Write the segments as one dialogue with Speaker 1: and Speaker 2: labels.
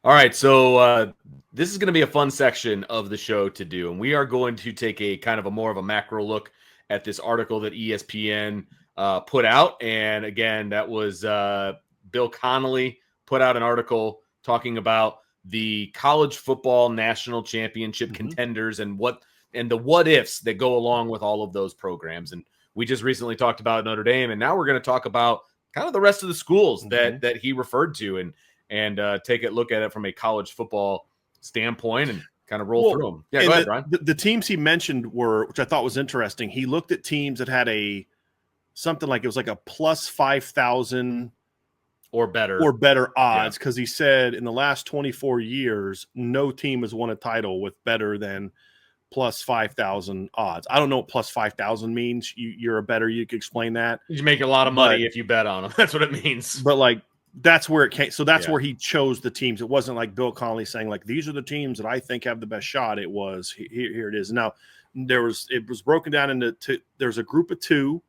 Speaker 1: All right, so this is going to be a fun section of the show to do, and we are going to take a kind of a more of a macro look at this article that ESPN put out. And again, that was Bill Connolly put out an article talking about the college football national championship contenders and the what ifs that go along with all of those programs. And we just recently talked about Notre Dame, and now we're going to talk about kind of the rest of the schools that he referred to, and take a look at it from a college football standpoint and kind of roll through them. Yeah, go ahead, Brian.
Speaker 2: The teams he mentioned were, which I thought was interesting. He looked at teams that had something like it was like a plus 5,000
Speaker 1: or better
Speaker 2: odds, because he said in the last 24 years, no team has won a title with better than plus 5,000 odds. I don't know what plus 5,000 means. You're a better. You could explain that.
Speaker 1: You make a lot of money if you bet on them. That's what it means.
Speaker 2: But that's where it came. So that's where he chose the teams. It wasn't like Bill Connolly saying like, these are the teams that I think have the best shot. It was here it is. Now it was broken down into there's a group of two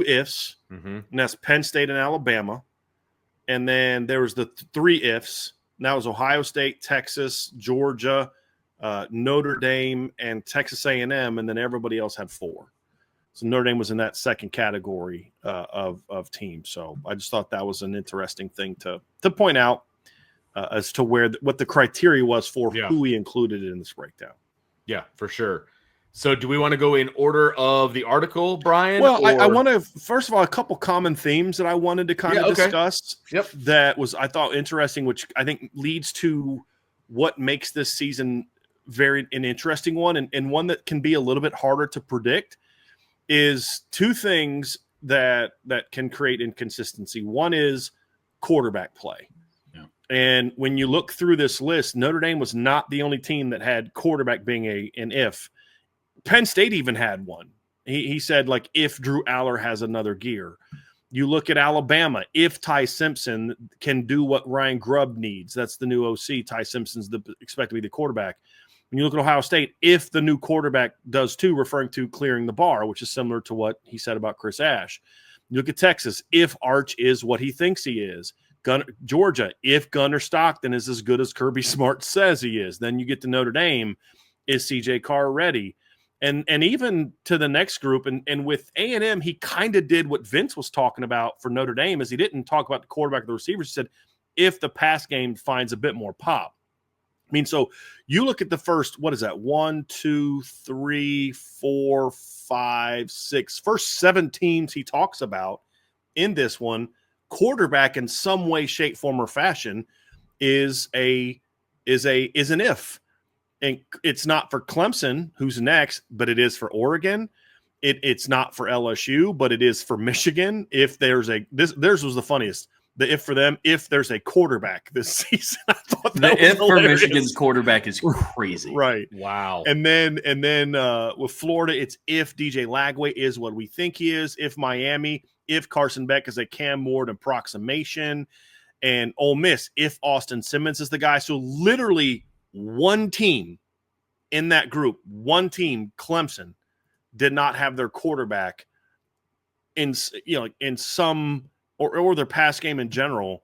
Speaker 2: ifs, and that's Penn State and Alabama. And then there was the three ifs. And that was Ohio State, Texas, Georgia, Notre Dame, and Texas A&M. And then everybody else had four. So Notre Dame was in that second category of teams. So I just thought that was an interesting thing to point out as to what the criteria was for who we included in this breakdown.
Speaker 1: Yeah, for sure. So do we want to go in order of the article, Brian?
Speaker 2: Well, I want to, first of all, a couple common themes that I wanted to kind of discuss that was, I thought, interesting, which I think leads to what makes this season an interesting one, and one that can be a little bit harder to predict. Is two things that can create inconsistency. One is quarterback play. Yeah. And when you look through this list, Notre Dame was not the only team that had quarterback being an if. Penn State even had one. He said, like, if Drew Aller has another gear. You look at Alabama, if Ty Simpson can do what Ryan Grubb needs. That's the new OC. Ty Simpson's expected to be the quarterback. When you look at Ohio State, if the new quarterback does too, referring to clearing the bar, which is similar to what he said about Chris Ash. You look at Texas, if Arch is what he thinks he is. Georgia, if Gunnar Stockton is as good as Kirby Smart says he is. Then you get to Notre Dame, is C.J. Carr ready? And even to the next group, and with A&M, he kind of did what Vince was talking about for Notre Dame, is he didn't talk about the quarterback or the receivers. He said, if the pass game finds a bit more pop. I mean, so you look at the first, what is that? 1, 2, 3, 4, 5, 6. First 7 teams he talks about in this one, quarterback in some way, shape, form, or fashion is an if. And it's not for Clemson, who's next, but it is for Oregon. It's not for LSU, but it is for Michigan. If theirs was the funniest. The if for them, if there's a quarterback this season. I thought that
Speaker 3: the if hilarious. For Michigan's quarterback is crazy.
Speaker 2: Right.
Speaker 1: Wow.
Speaker 2: And then with Florida, it's if DJ Lagway is what we think he is. If Miami, if Carson Beck is a Cam Ward approximation. And Ole Miss, if Austin Simmons is the guy. So literally one team in that group, one team, Clemson, did not have their quarterback in some or their pass game in general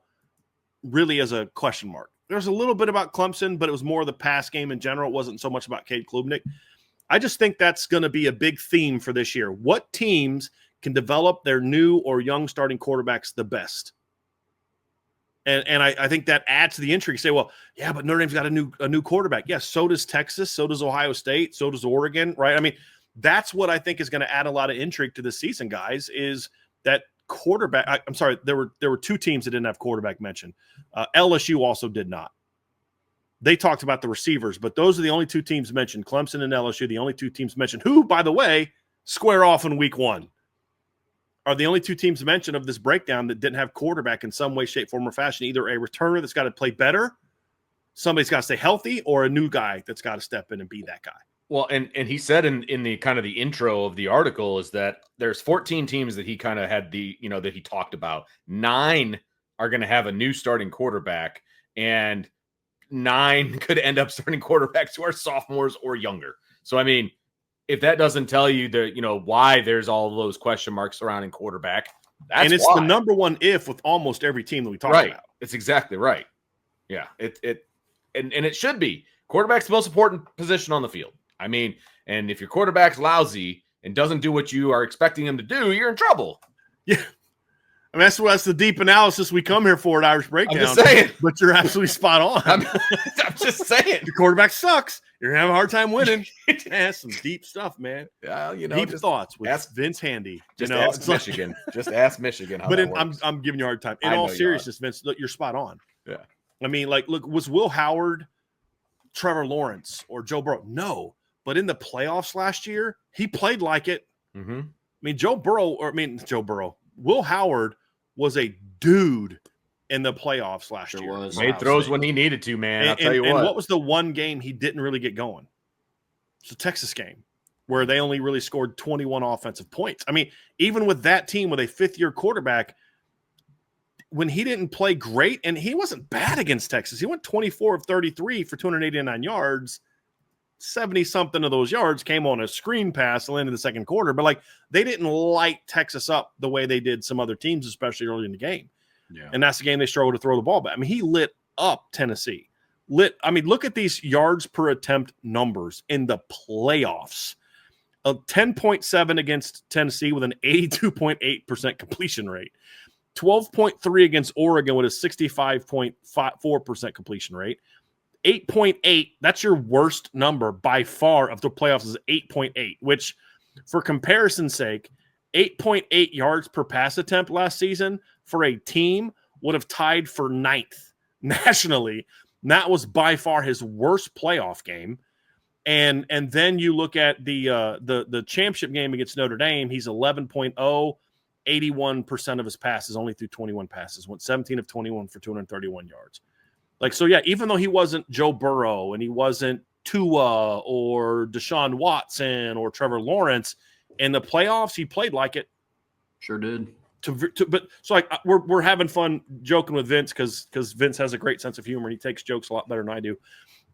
Speaker 2: really as a question mark. There's a little bit about Clemson, but it was more the pass game in general. It wasn't so much about Cade Klubnik. I just think that's going to be a big theme for this year. What teams can develop their new or young starting quarterbacks the best? And I think that adds to the intrigue. Say, well, yeah, but Notre Dame's got a new quarterback. Yes, so does Texas, so does Ohio State, so does Oregon, right? I mean, that's what I think is going to add a lot of intrigue to the season, guys, is that quarterback. I'm sorry, there were 2 teams that didn't have quarterback mentioned. LSU also did not. They talked about the receivers, but those are the only 2 teams mentioned. Clemson and LSU, the only 2 teams mentioned, who, by the way, square off in week 1. Are the only 2 teams mentioned of this breakdown that didn't have quarterback in some way, shape, form, or fashion. Either a returner that's got to play better, somebody's got to stay healthy, or a new guy that's got to step in and be that guy.
Speaker 1: Well, and he said in the kind of the intro of the article is that there's 14 teams that he kind of had that he talked about. 9 are going to have a new starting quarterback, and 9 could end up starting quarterbacks who are sophomores or younger. So, I mean, if that doesn't tell you why there's all those question marks surrounding quarterback, it's
Speaker 2: the number one if with almost every team that we talk about.
Speaker 1: It's exactly right. Yeah, and it should be. Quarterback's the most important position on the field. I mean, and if your quarterback's lousy and doesn't do what you are expecting him to do, you're in trouble.
Speaker 2: Yeah. I mean, that's the deep analysis we come here for at Irish Breakdown.
Speaker 1: I'm just saying.
Speaker 2: But you're absolutely spot on.
Speaker 1: I'm just saying.
Speaker 2: Your quarterback sucks. You're going to have a hard time winning. Yeah, some deep stuff, man.
Speaker 1: Yeah,
Speaker 2: deep thoughts with Vince Handy.
Speaker 1: Just ask Michigan. Just ask Michigan how
Speaker 2: but
Speaker 1: that works.
Speaker 2: I'm giving you a hard time. In all seriousness, Vince, look, you're spot on.
Speaker 1: Yeah.
Speaker 2: I mean, like, look, was Will Howard, Trevor Lawrence, or Joe Burrow? No. But in the playoffs last year, he played like it.
Speaker 1: Mm-hmm.
Speaker 2: I mean, Joe Burrow. Will Howard was a dude in the playoffs last year.
Speaker 1: Made throws when he needed to, man. I'll tell you what.
Speaker 2: And what was the one game he didn't really get going? It's the Texas game where they only really scored 21 offensive points. I mean, even with that team with a fifth-year quarterback, when he didn't play great, and he wasn't bad against Texas. He went 24 of 33 for 289 yards. 70-something of those yards came on a screen pass at the end of the second quarter. But, like, they didn't light Texas up the way they did some other teams, especially early in the game.
Speaker 3: Yeah.
Speaker 2: And that's the game they struggled to throw the ball back. I mean, he lit up Tennessee. Look at these yards per attempt numbers in the playoffs. 10.7 against Tennessee with an 82.8% completion rate. 12.3 against Oregon with a 65.4% completion rate. 8.8, that's your worst number by far of the playoffs is 8.8, which for comparison's sake, 8.8 yards per pass attempt last season for a team would have tied for 9th nationally. And that was by far his worst playoff game. And then you look at the championship game against Notre Dame, he's 11.0, 81% of his passes, only through 21 passes, went 17 of 21 for 231 yards. Like, so yeah, even though he wasn't Joe Burrow and he wasn't Tua or Deshaun Watson or Trevor Lawrence, in the playoffs, he played like it.
Speaker 3: Sure did.
Speaker 2: But so like we're having fun joking with Vince because Vince has a great sense of humor and he takes jokes a lot better than I do.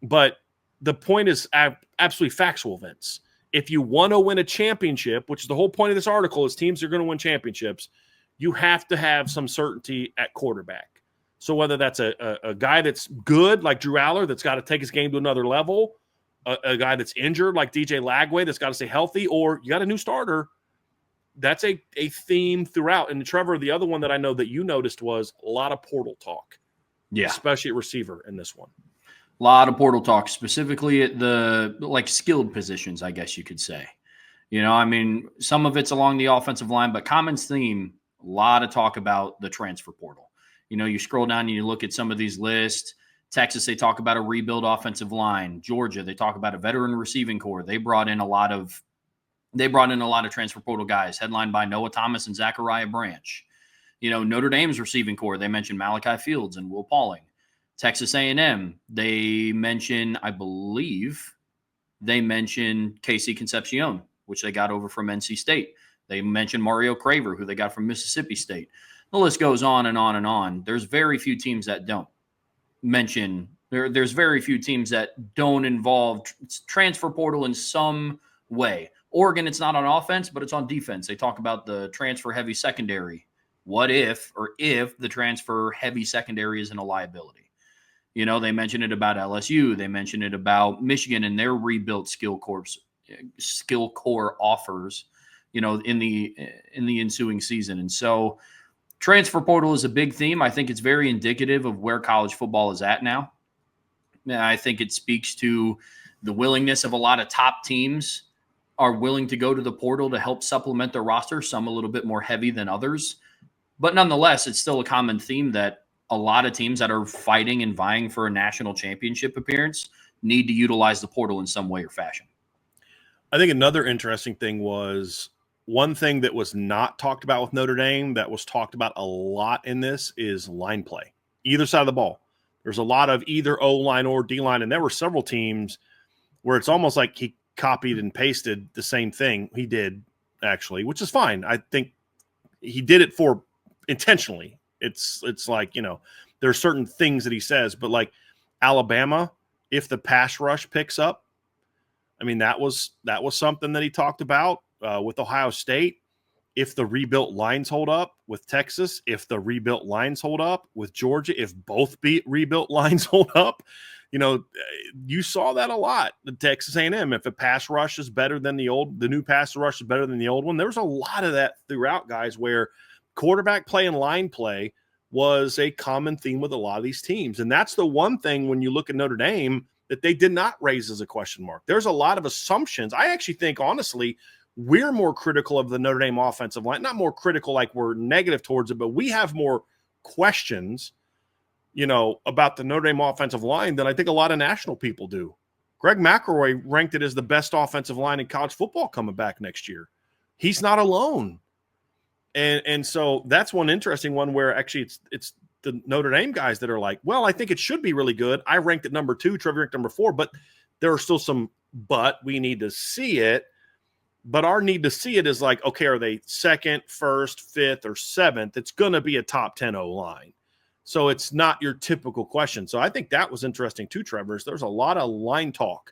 Speaker 2: But the point is absolutely factual, Vince. If you want to win a championship, which is the whole point of this article, is teams are going to win championships, you have to have some certainty at quarterback. So whether that's a guy that's good like Drew Aller that's got to take his game to another level, a guy that's injured like DJ Lagway that's got to stay healthy, or you got a new starter, that's a theme throughout. And Trevor, the other one that I know that you noticed was a lot of portal talk.
Speaker 3: Yeah.
Speaker 2: Especially at receiver in this one.
Speaker 3: A lot of portal talk, specifically at the skilled positions, I guess you could say. You know, I mean, some of it's along the offensive line, but common theme, a lot of talk about the transfer portal. You know, you scroll down and you look at some of these lists. Texas, they talk about a rebuild offensive line. Georgia, they talk about a veteran receiving core. They brought in a lot of transfer portal guys, headlined by Noah Thomas and Zachariah Branch. You know, Notre Dame's receiving core, they mentioned Malachi Fields and Will Pauling. Texas A&M, they mention, I believe, Casey Concepcion, which they got over from NC State. They mentioned Mario Craver, who they got from Mississippi State. The list goes on and on and on. There's very few teams that don't mention there's very few teams that don't involve transfer portal in some way. Oregon, it's not on offense, but it's on defense. They talk about the transfer heavy secondary. What if the transfer heavy secondary isn't a liability? You know, they mention it about LSU. They mention it about Michigan and their rebuilt skill core offers, you know, in the ensuing season. And so transfer portal is a big theme. I think it's very indicative of where college football is at now. And I think it speaks to the willingness of a lot of top teams are willing to go to the portal to help supplement their roster, some a little bit more heavy than others. But nonetheless, it's still a common theme that a lot of teams that are fighting and vying for a national championship appearance need to utilize the portal in some way or fashion.
Speaker 2: I think another interesting thing was one thing that was not talked about with Notre Dame that was talked about a lot in this is line play. Either side of the ball. There's a lot of either O-line or D-line, and there were several teams where it's almost like he copied and pasted the same thing he did, actually, which is fine. I think he did it for intentionally. It's like, you know, there are certain things that he says, but like Alabama, if the pass rush picks up, I mean, that was something that he talked about with Ohio State. If the rebuilt lines hold up with Texas, if the rebuilt lines hold up with Georgia, if both rebuilt lines hold up, You saw that a lot. The Texas A&M, if a pass rush is better than the new pass rush is better than the old one. There was a lot of that throughout, guys, where quarterback play and line play was a common theme with a lot of these teams. And that's the one thing when you look at Notre Dame that they did not raise as a question mark. There's a lot of assumptions. I actually think, honestly, we're more critical of the Notre Dame offensive line. Not more critical like we're negative towards it, but we have more questions, about the Notre Dame offensive line than I think a lot of national people do. Greg McElroy ranked it as the best offensive line in college football coming back next year. He's not alone. And so that's one interesting one where actually it's the Notre Dame guys that are like, well, I think it should be really good. I ranked it number 2, Trevor ranked number 4, but there are still some, but we need to see it. But our need to see it is like, okay, are they 2nd, 1st, 5th, or 7th? It's going to be a top 10 O-line. So it's not your typical question. So I think that was interesting too, Trevor. There's a lot of line talk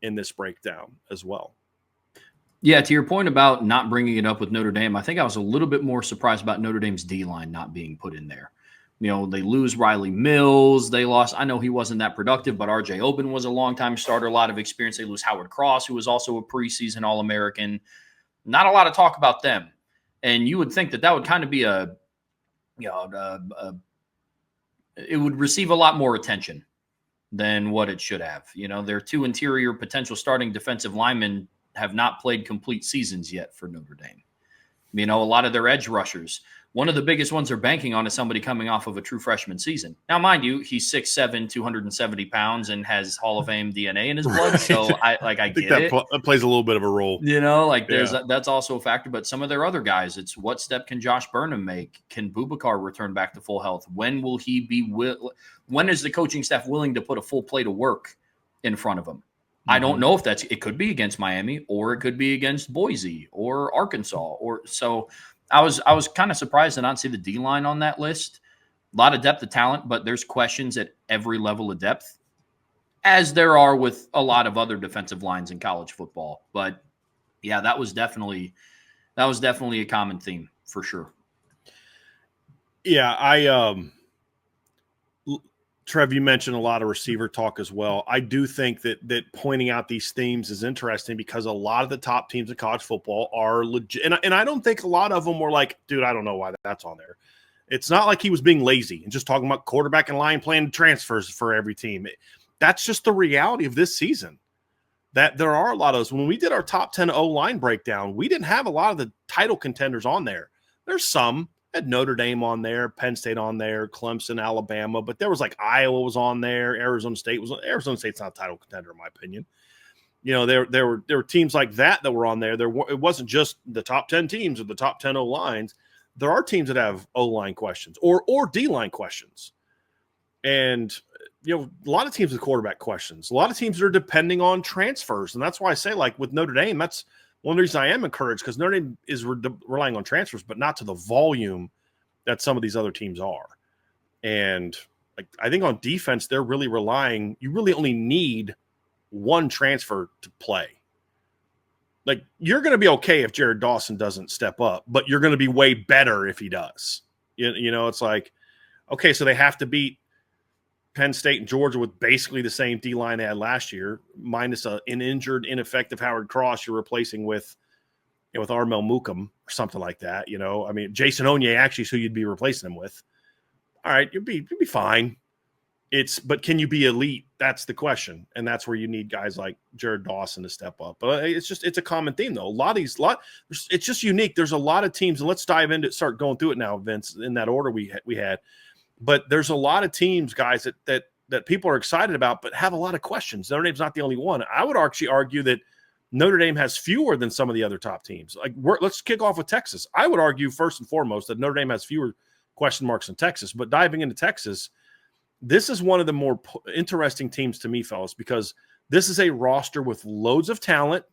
Speaker 2: in this breakdown as well.
Speaker 3: Yeah, to your point about not bringing it up with Notre Dame, I think I was a little bit more surprised about Notre Dame's D-line not being put in there. They lose Riley Mills. They lost, I know he wasn't that productive, but R.J. Oben was a longtime starter, a lot of experience. They lose Howard Cross, who was also a preseason All-American. Not a lot of talk about them. And you would think that would kind of be it would receive a lot more attention than what it should have. Their 2 interior potential starting defensive linemen have not played complete seasons yet for Notre Dame. A lot of their edge rushers, one of the biggest ones they're banking on is somebody coming off of a true freshman season. Now, mind you, he's 6'7", 270 pounds and has Hall of Fame DNA in his blood. So I get
Speaker 2: that
Speaker 3: it.
Speaker 2: That plays a little bit of a role.
Speaker 3: That's also a factor. But some of their other guys, it's what step can Josh Burnham make? Can Boubacar return back to full health? When will he be? When is the coaching staff willing to put a full plate of work in front of him? Mm-hmm. I don't know if it could be against Miami or it could be against Boise or Arkansas so. I was kind of surprised to not see the D-line on that list. A lot of depth of talent, but there's questions at every level of depth, as there are with a lot of other defensive lines in college football. But yeah, that was definitely a common theme for sure.
Speaker 2: Yeah, Trev, you mentioned a lot of receiver talk as well. I do think that pointing out these themes is interesting because a lot of the top teams in college football are legit. And I don't think a lot of them were like, dude, I don't know why that's on there. It's not like he was being lazy and just talking about quarterback and line plan transfers for every team. That's just the reality of this season, that there are a lot of those. When we did our top 10 O-line breakdown, we didn't have a lot of the title contenders on there. There's some. Had Notre Dame on there, Penn State on there, Clemson, Alabama, but there was like Iowa was on there, Arizona State's not a title contender in my opinion. There were teams like that were on there. It wasn't just the top 10 teams or the top 10 O-lines. There are teams that have O-line questions or D-line questions. And a lot of teams with quarterback questions. A lot of teams are depending on transfers. And that's why I say, like with Notre Dame, that's one reason I am encouraged, because Notre Dame is relying on transfers, but not to the volume that some of these other teams are. And I think on defense, they're really relying – you really only need one transfer to play. You're going to be okay if Jared Dawson doesn't step up, but you're going to be way better if he does. It's like, okay, so they have to beat Penn State and Georgia with basically the same D-line they had last year, minus an injured, ineffective Howard Cross you're replacing with Armel Mukam or something like that. Jason Onye actually is who you'd be replacing him with. All right, you'll be fine. But can you be elite? That's the question, and that's where you need guys like Jared Dawson to step up. But it's a common theme though. It's just unique. There's a lot of teams, and let's dive into it. Start going through it now, Vince, in that order we had. But there's a lot of teams, guys, that people are excited about, but have a lot of questions. Notre Dame's not the only one. I would actually argue that Notre Dame has fewer than some of the other top teams. Let's kick off with Texas. I would argue first and foremost that Notre Dame has fewer question marks than Texas. But diving into Texas, this is one of the more interesting teams to me, fellas, because this is a roster with loads of talent,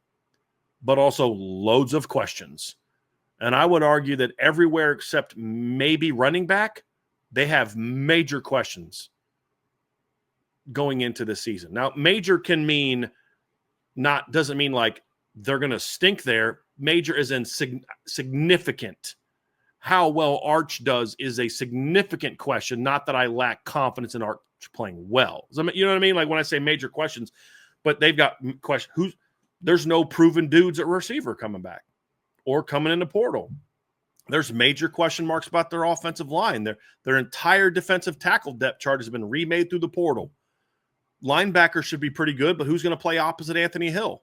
Speaker 2: but also loads of questions. And I would argue that everywhere except maybe running back, they have major questions going into the season. Now, major can mean doesn't mean like they're going to stink there. Major is in significant. how well Arch does is a significant question. Not that I lack confidence in Arch playing well. You know what I mean? Like when I say major questions, but they've got questions. There's no proven dudes at receiver coming back or coming in the portal. There's major question marks about their offensive line. Their entire defensive tackle depth chart has been remade through the portal. Linebackers should be pretty good, but who's going to play opposite Anthony Hill?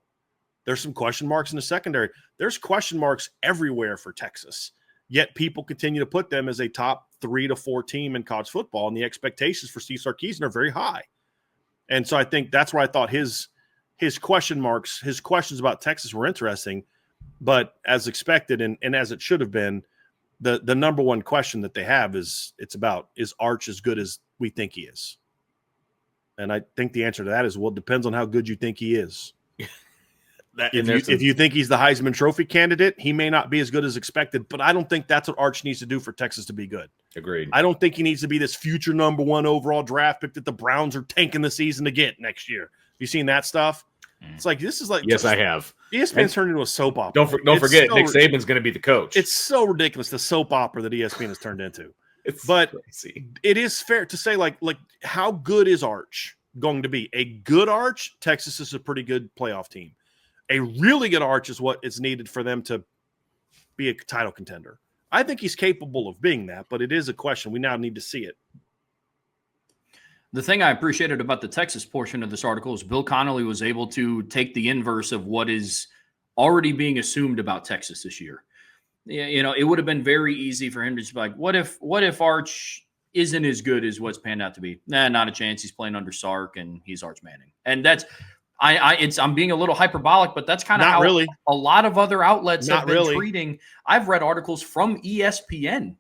Speaker 2: There's some question marks in the secondary. There's question marks everywhere for Texas, yet people continue to put them as a top 3 to 4 team in college football, and the expectations for Steve Sarkisian are very high. And so I think that's where I thought his question marks, his questions about Texas were interesting, but as expected and as it should have been, the number one question that they have is Arch as good as we think he is? And I think the answer to that is, well, it depends on how good you think he is. If you think he's the Heisman Trophy candidate, he may not be as good as expected, but I don't think that's what Arch needs to do for Texas to be good.
Speaker 1: Agreed.
Speaker 2: I don't think he needs to be this future number 1 overall draft pick that the Browns are tanking the season to get next year. Have you seen that stuff? It's like, this is like,
Speaker 1: yes, I have.
Speaker 2: ESPN's turned into a soap opera.
Speaker 1: Don't forget, Nick Saban's going to be the coach.
Speaker 2: It's so ridiculous, the soap opera that ESPN has turned into. But crazy. It is fair to say, like how good is Arch going to be? A good Arch, Texas is a pretty good playoff team. A really good Arch is what is needed for them to be a title contender. I think he's capable of being that, but it is a question. We now need to see it.
Speaker 3: The thing I appreciated about the Texas portion of this article is Bill Connolly was able to take the inverse of what is already being assumed about Texas this year. You know, it would have been very easy for him to just be like, what if Arch isn't as good as what's panned out to be? Nah, not a chance. He's playing under Sark and he's Arch Manning. And that's I'm being a little hyperbolic, but that's kind of how really. A lot of other outlets have been treating. I've read articles from ESPN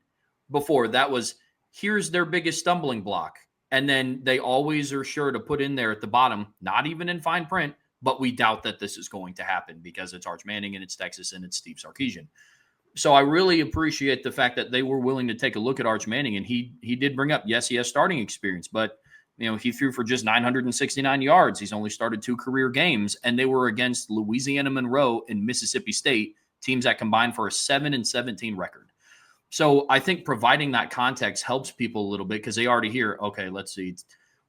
Speaker 3: before that was, here's their biggest stumbling block. And then they always are sure to put in there at the bottom, not even in fine print, but we doubt that this is going to happen because it's Arch Manning and it's Texas and it's Steve Sarkisian. So I really appreciate the fact that they were willing to take a look at Arch Manning. And he did bring up, yes, he has starting experience, but you know, he threw for just 969 yards. He's only started 2 career games, and they were against Louisiana Monroe and Mississippi State, teams that combined for a 7-17 record. So I think providing that context helps people a little bit because they already hear, okay, let's see.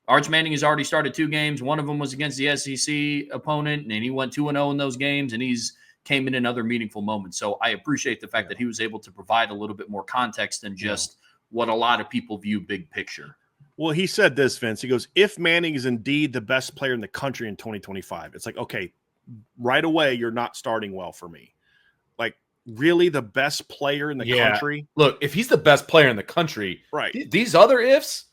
Speaker 3: Arch Manning has already started 2 games. One of them was against the SEC opponent, and he went 2-0 in those games, and he's came in other meaningful moments. So I appreciate the fact that he was able to provide a little bit more context than just what a lot of people view big picture.
Speaker 2: Well, he said this, Vince. He goes, if Manning is indeed the best player in the country in 2025, it's like, okay, right away, you're not starting well for me. Like, really the best player in the country?
Speaker 1: Look, if he's the best player in the country,
Speaker 2: right?
Speaker 1: These other ifs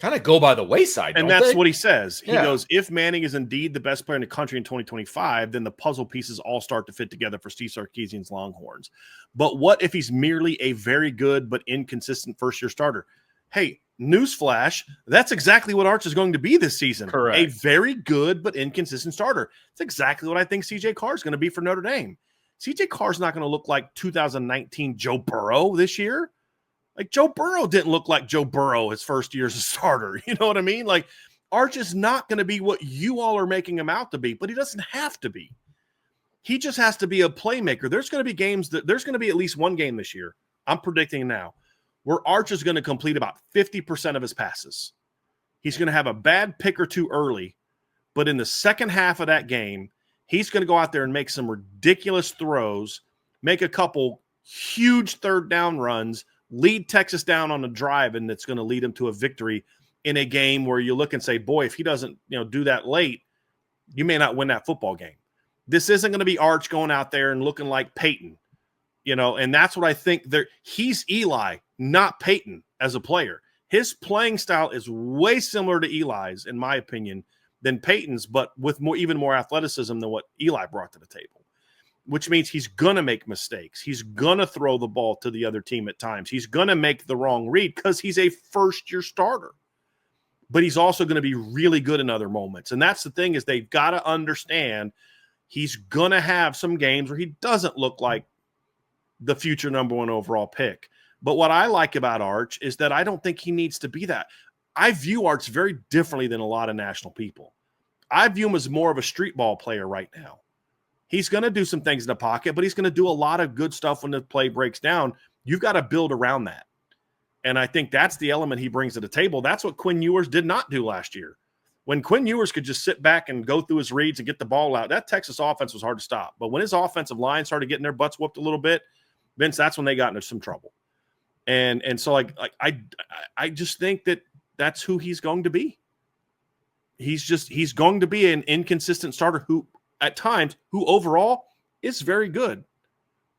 Speaker 1: kind of go by the wayside,
Speaker 2: and that's what he says. He goes, if Manning is indeed the best player in the country in 2025, then the puzzle pieces all start to fit together for Steve Sarkisian's Longhorns. But what if he's merely a very good but inconsistent first-year starter? Hey, newsflash, that's exactly what Arch is going to be this season.
Speaker 1: Correct.
Speaker 2: A very good but inconsistent starter. It's exactly what I think C.J. Carr is going to be for Notre Dame. C.J. Carr is not going to look like 2019 Joe Burrow this year. Like, Joe Burrow didn't look like Joe Burrow his first year as a starter. You know what I mean? Like, Arch is not going to be what you all are making him out to be, but he doesn't have to be. He just has to be a playmaker. There's going to be there's going to be at least one game this year, I'm predicting now, where Arch is going to complete about 50% of his passes. He's going to have a bad pick or two early, but in the second half of that game, he's going to go out there and make some ridiculous throws, make a couple huge third down runs, lead Texas down on a drive, and it's going to lead him to a victory in a game where you look and say, boy, if he doesn't do that late, you may not win that football game. This isn't going to be Arch going out there and looking like Peyton. And that's what I think there. He's Eli, not Peyton as a player. His playing style is way similar to Eli's, in my opinion, than Peyton's, but with even more athleticism than what Eli brought to the table, which means he's going to make mistakes. He's going to throw the ball to the other team at times. He's going to make the wrong read because he's a first-year starter, but he's also going to be really good in other moments. And that's the thing, is they've got to understand he's going to have some games where he doesn't look like the future number 1 overall pick. But what I like about Arch is that I don't think he needs to be that. I view Arch very differently than a lot of national people. I view him as more of a street ball player right now. He's going to do some things in the pocket, but he's going to do a lot of good stuff when the play breaks down. You've got to build around that. And I think that's the element he brings to the table. That's what Quinn Ewers did not do last year. When Quinn Ewers could just sit back and go through his reads and get the ball out, that Texas offense was hard to stop. But when his offensive line started getting their butts whooped a little bit, Vince, that's when they got into some trouble. And so I just think that's who he's going to be. He's going to be an inconsistent starter who at times who overall is very good.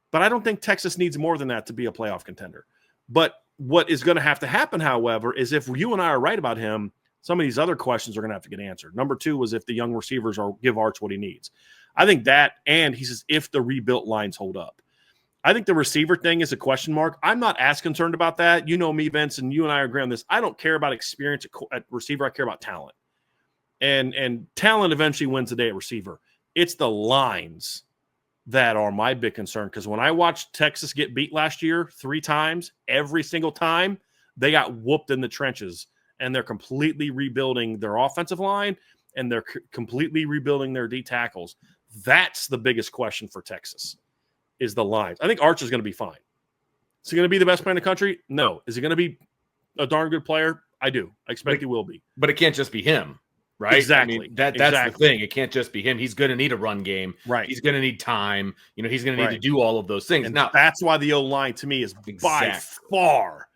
Speaker 2: But I don't think Texas needs more than that to be a playoff contender. But what is going to have to happen, however, is if you and I are right about him, some of these other questions are going to have to get answered. Number 2 was if the young receivers give Arch what he needs. I think that, and he says if the rebuilt lines hold up. I think the receiver thing is a question mark. I'm not as concerned about that. You know me, Vince, and you and I agree on this. I don't care about experience at receiver. I care about talent. And talent eventually wins the day at receiver. It's the lines that are my big concern, because when I watched Texas get beat last year 3 times, every single time they got whooped in the trenches, and they're completely rebuilding their offensive line, and they're completely rebuilding their D tackles. That's the biggest question for Texas is the lines. I think Arch is going to be fine. Is he going to be the best player in the country? No. Is he going to be a darn good player? I do. I expect he will be.
Speaker 1: But it can't just be him. Right.
Speaker 2: Exactly.
Speaker 1: I mean, that's the thing. It can't just be him. He's going to need a run game.
Speaker 2: Right.
Speaker 1: He's going to need time. He's going to need to do all of those things.
Speaker 2: And
Speaker 1: now,
Speaker 2: that's why the O-line to me is by far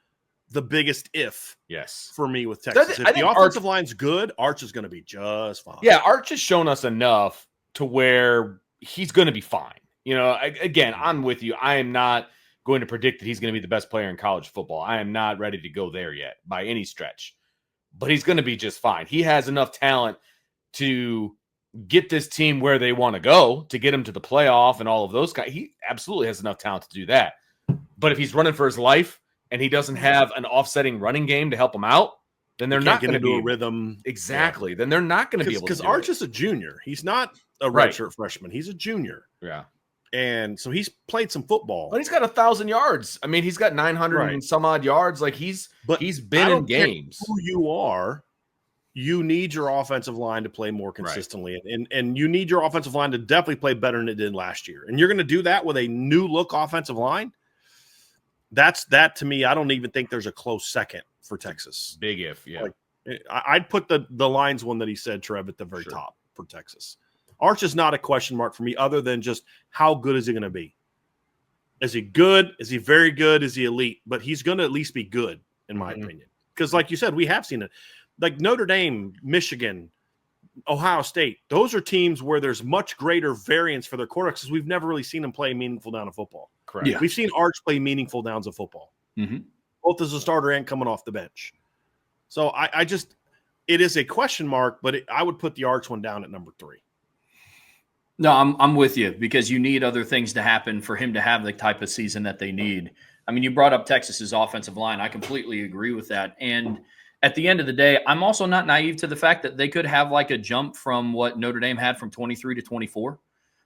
Speaker 2: the biggest if.
Speaker 1: Yes.
Speaker 2: For me with Texas. If the offensive line's good, Arch is going to be just fine.
Speaker 1: Yeah, Arch has shown us enough to where he's going to be fine. Again, I'm with you. I am not going to predict that he's going to be the best player in college football. I am not ready to go there yet by any stretch. But he's going to be just fine. He has enough talent to get this team where they want to go, to get him to the playoff and all of those guys. He absolutely has enough talent to do that. But if he's running for his life and he doesn't have an offsetting running game to help him out, then they're not going to
Speaker 2: do a rhythm.
Speaker 1: Exactly. Yeah. Then they're not going to be able to do it.
Speaker 2: Because Arch is a junior. He's not a redshirt freshman. He's a junior.
Speaker 1: Yeah.
Speaker 2: And so he's played some football.
Speaker 1: But he's got 1,000 yards. I mean, he's got 900 and some odd yards. Like he's been in games.
Speaker 2: Who you are, you need your offensive line to play more consistently. Right. And you need your offensive line to definitely play better than it did last year. And you're going to do that with a new look offensive line. That to me, I don't even think there's a close second for Texas.
Speaker 1: Big if, yeah.
Speaker 2: I'd put the lines one that he said, Trev, at the very top for Texas. Arch is not a question mark for me other than just how good is he going to be? Is he good? Is he very good? Is he elite? But he's going to at least be good, in my opinion. Because like you said, we have seen it. Like Notre Dame, Michigan, Ohio State, those are teams where there's much greater variance for their quarterbacks because we've never really seen them play meaningful down of football.
Speaker 1: Correct.
Speaker 2: Yeah. We've seen Arch play meaningful downs of football, both as a starter and coming off the bench. So I just – it is a question mark, but I would put the Arch one down at number 3.
Speaker 3: No, I'm with you because you need other things to happen for him to have the type of season that they need. I mean, you brought up Texas's offensive line. I completely agree with that. And at the end of the day, I'm also not naive to the fact that they could have like a jump from what Notre Dame had from 23 to 24.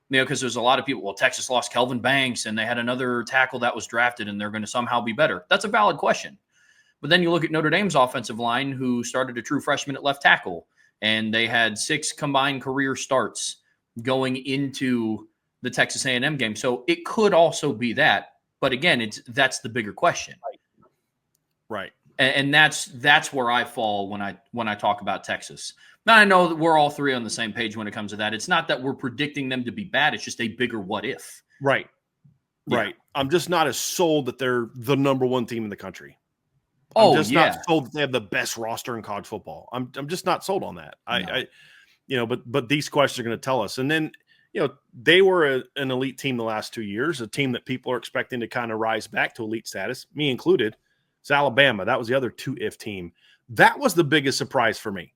Speaker 3: Because there's a lot of people, well, Texas lost Kelvin Banks and they had another tackle that was drafted and they're going to somehow be better. That's a valid question. But then you look at Notre Dame's offensive line who started a true freshman at left tackle, and they had 6 combined career starts going into the Texas A&M game. So it could also be that. But again, that's the bigger question.
Speaker 2: Right.
Speaker 3: And that's where I fall when I talk about Texas. Now, I know that we're all 3 on the same page when it comes to that. It's not that we're predicting them to be bad. It's just a bigger what if.
Speaker 2: Right. Yeah. Right. I'm just not as sold that they're the number 1 team in the country. I'm just not sold that they have the best roster in college football. I'm just not sold on that. No. But these questions are going to tell us. And then, they were an elite team the last 2 years, a team that people are expecting to kind of rise back to elite status, me included. It's Alabama. That was the other 2-if team. That was the biggest surprise for me.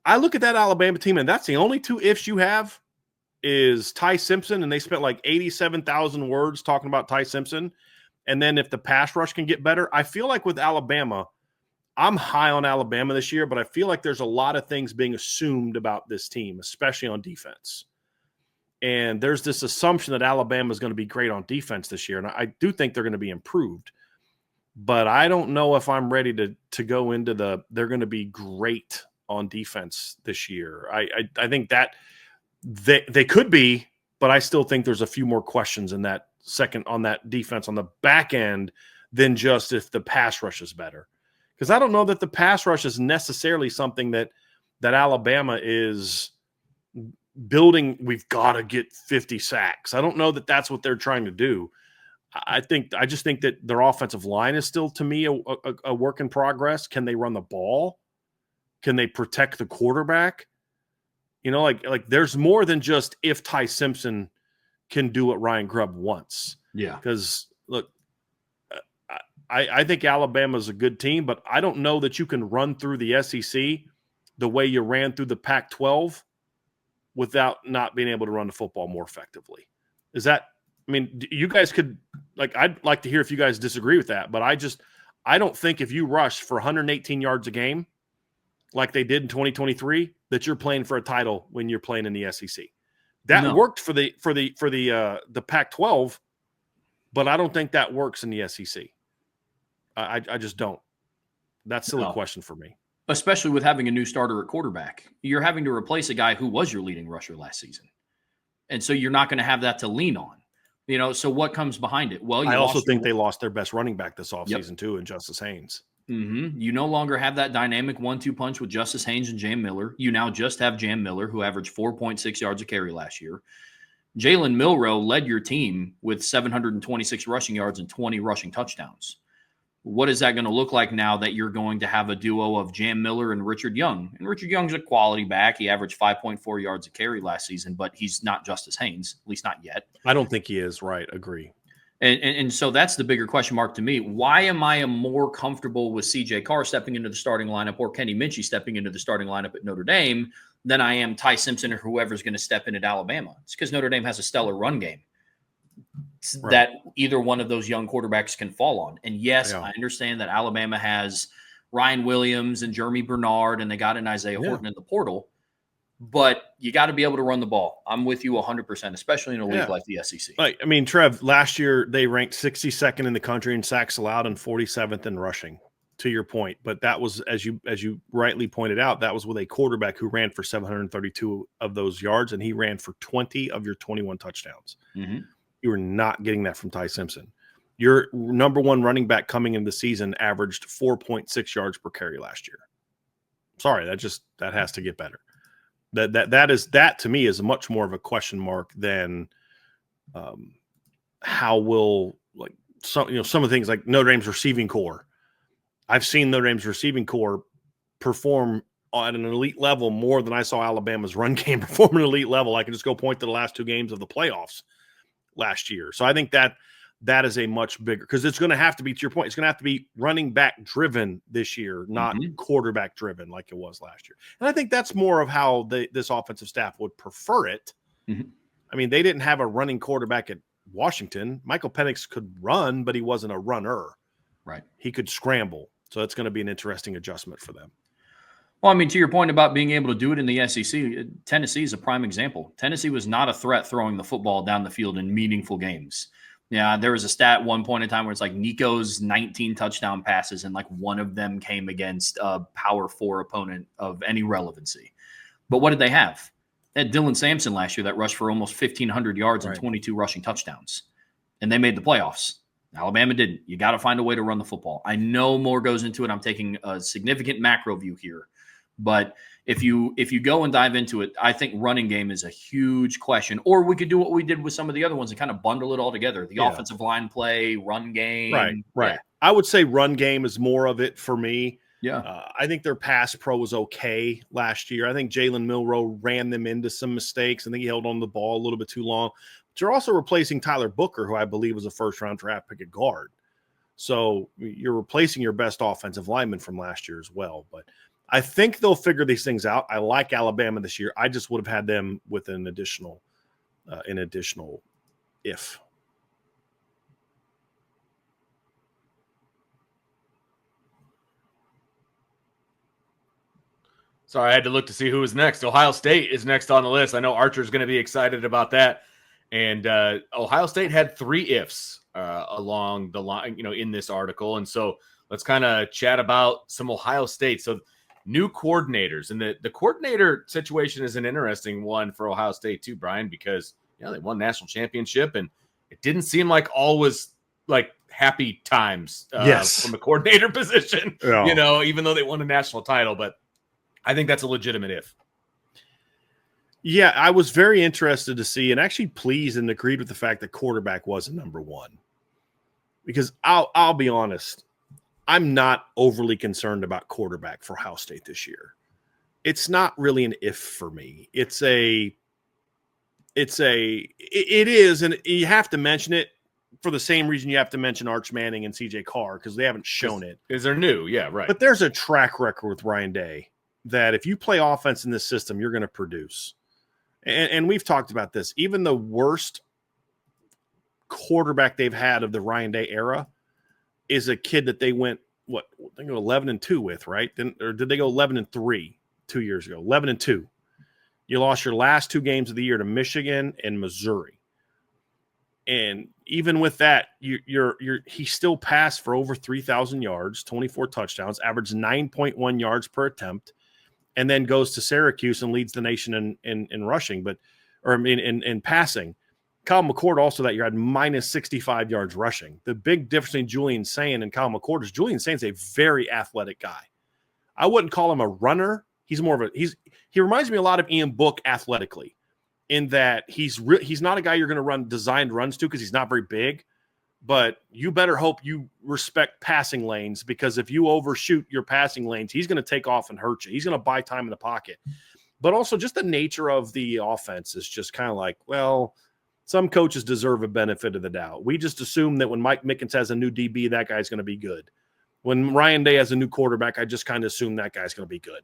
Speaker 2: I look at that Alabama team, and that's the only 2 ifs you have is Ty Simpson, and they spent like 87,000 words talking about Ty Simpson. And then if the pass rush can get better, I feel like with Alabama, I'm high on Alabama this year, but I feel like there's a lot of things being assumed about this team, especially on defense. And there's this assumption that Alabama is going to be great on defense this year, and I do think they're going to be improved. But I don't know if I'm ready to go into they're going to be great on defense this year. I think that they could be, but I still think there's a few more questions in that defense on the back end than just if the pass rush is better. Because I don't know that the pass rush is necessarily something that Alabama is building. We've got to get 50 sacks. I don't know that that's what they're trying to do. I just think that their offensive line is still, to me, a work in progress. Can they run the ball? Can they protect the quarterback? Like there's more than just if Ty Simpson can do what Ryan Grubb wants.
Speaker 3: Yeah.
Speaker 2: Because look, I think Alabama's a good team, but I don't know that you can run through the SEC the way you ran through the Pac-12 without not being able to run the football more effectively. You guys could, I'd like to hear if you guys disagree with that, but I don't think if you rush for 118 yards a game like they did in 2023, that you're playing for a title when you're playing in the SEC. That worked for the Pac-12, but I don't think that works in the SEC. I just don't. That's still a question for me.
Speaker 3: Especially with having a new starter at quarterback. You're having to replace a guy who was your leading rusher last season. And so you're not going to have that to lean on. So what comes behind it? Well,
Speaker 2: I also think they lost their best running back this offseason too, in Justice Haynes.
Speaker 3: Mm-hmm. You no longer have that dynamic 1-2 punch with Justice Haynes and Jam Miller. You now just have Jam Miller, who averaged 4.6 yards a carry last year. Jalen Milroe led your team with 726 rushing yards and 20 rushing touchdowns. What is that going to look like now that you're going to have a duo of Jam Miller and Richard Young? And Richard Young's a quality back. He averaged 5.4 yards a carry last season, but he's not Justice Haynes, at least not yet.
Speaker 2: I don't think he is. Right. Agree.
Speaker 3: And so that's the bigger question mark to me. Why am I more comfortable with C.J. Carr stepping into the starting lineup or Kenny Minchey stepping into the starting lineup at Notre Dame than I am Ty Simpson or whoever's going to step in at Alabama? It's because Notre Dame has a stellar run game that either one of those young quarterbacks can fall on. And yes, I understand that Alabama has Ryan Williams and Jeremy Bernard, and they got an Isaiah Horton in the portal. But you got to be able to run the ball. I'm with you 100%, especially in a league like the SEC.
Speaker 2: Trev, last year they ranked 62nd in the country in sacks allowed and 47th in rushing, to your point. But that was, as you rightly pointed out, that was with a quarterback who ran for 732 of those yards, and he ran for 20 of your 21 touchdowns. Mm-hmm. You were not getting that from Ty Simpson. Your number one running back coming into the season averaged 4.6 yards per carry last year. Sorry, that has to get better. That to me is much more of a question mark than how will some of the things like Notre Dame's receiving core. I've seen Notre Dame's receiving core perform at an elite level more than I saw Alabama's run game perform at an elite level. I can just go point to the last two games of the playoffs last year. So I think that is a much bigger, because it's going to have to be, to your point, it's going to have to be running back driven this year, not quarterback driven like it was last year. And I think that's more of how this offensive staff would prefer it. Mm-hmm. I mean, they didn't have a running quarterback at Washington. Michael Penix could run, but he wasn't a runner.
Speaker 3: Right.
Speaker 2: He could scramble. So it's going to be an interesting adjustment for them.
Speaker 3: Well, I mean, to your point about being able to do it in the SEC, Tennessee is a prime example. Tennessee was not a threat throwing the football down the field in meaningful games. Yeah, there was a stat at one point in time where it's like Nico's 19 touchdown passes, and like one of them came against a Power 4 opponent of any relevancy. But what did they have? They had Dylan Sampson last year that rushed for almost 1,500 yards and 22 rushing touchdowns, and they made the playoffs. Alabama didn't. You got to find a way to run the football. I know more goes into it. I'm taking a significant macro view here. But if you go and dive into it, I think running game is a huge question. Or we could do what we did with some of the other ones and kind of bundle it all together. The offensive line play, run game.
Speaker 2: Right. Yeah. I would say run game is more of it for me.
Speaker 3: Yeah.
Speaker 2: I think their pass pro was okay last year. I think Jalen Milroe ran them into some mistakes. I think he held on to the ball a little bit too long. But you're also replacing Tyler Booker, who I believe was a first-round draft pick at guard. So you're replacing your best offensive lineman from last year as well. But I think they'll figure these things out. I like Alabama this year. I just would have had them with an additional if.
Speaker 1: Sorry, I had to look to see who was next. Ohio State is next on the list. I know Archer's going to be excited about that. And Ohio State had 3 ifs along the line, in this article. And so let's kind of chat about some Ohio State. So new coordinators, and the coordinator situation is an interesting one for Ohio State too, Brian, because they won national championship, and it didn't seem like all was like happy times from the coordinator position, even though they won a national title. But I think that's a legitimate if.
Speaker 2: Yeah, I was very interested to see and actually pleased and agreed with the fact that quarterback wasn't number one. Because I'll be honest, I'm not overly concerned about quarterback for Ohio State this year. It's not really an if for me. It is, and you have to mention it for the same reason you have to mention Arch Manning and CJ Carr, because they haven't shown it.
Speaker 1: Because they're new, yeah, right.
Speaker 2: But there's a track record with Ryan Day that if you play offense in this system, you're going to produce. And we've talked about this. Even the worst quarterback they've had of the Ryan Day era is a kid that they went, they go 11-2 with, right? Or did they go 11-3 2 years ago? 11-2. You lost your last 2 games of the year to Michigan and Missouri. And even with that, he still passed for over 3,000 yards, 24 touchdowns, averaged 9.1 yards per attempt, and then goes to Syracuse and leads the nation in rushing, in passing. Kyle McCord also that year had minus 65 yards rushing. The big difference between Julian Sayin and Kyle McCord is Julian Sayin's a very athletic guy. I wouldn't call him a runner. He's more of he reminds me a lot of Ian Book athletically, in that he's not a guy you're going to run designed runs to because he's not very big, but you better hope you respect passing lanes, because if you overshoot your passing lanes, he's going to take off and hurt you. He's going to buy time in the pocket. But also just the nature of the offense is just kind of like, well, some coaches deserve a benefit of the doubt. We just assume that when Mike Mickens has a new DB, that guy's going to be good. When Ryan Day has a new quarterback, I just kind of assume that guy's going to be good.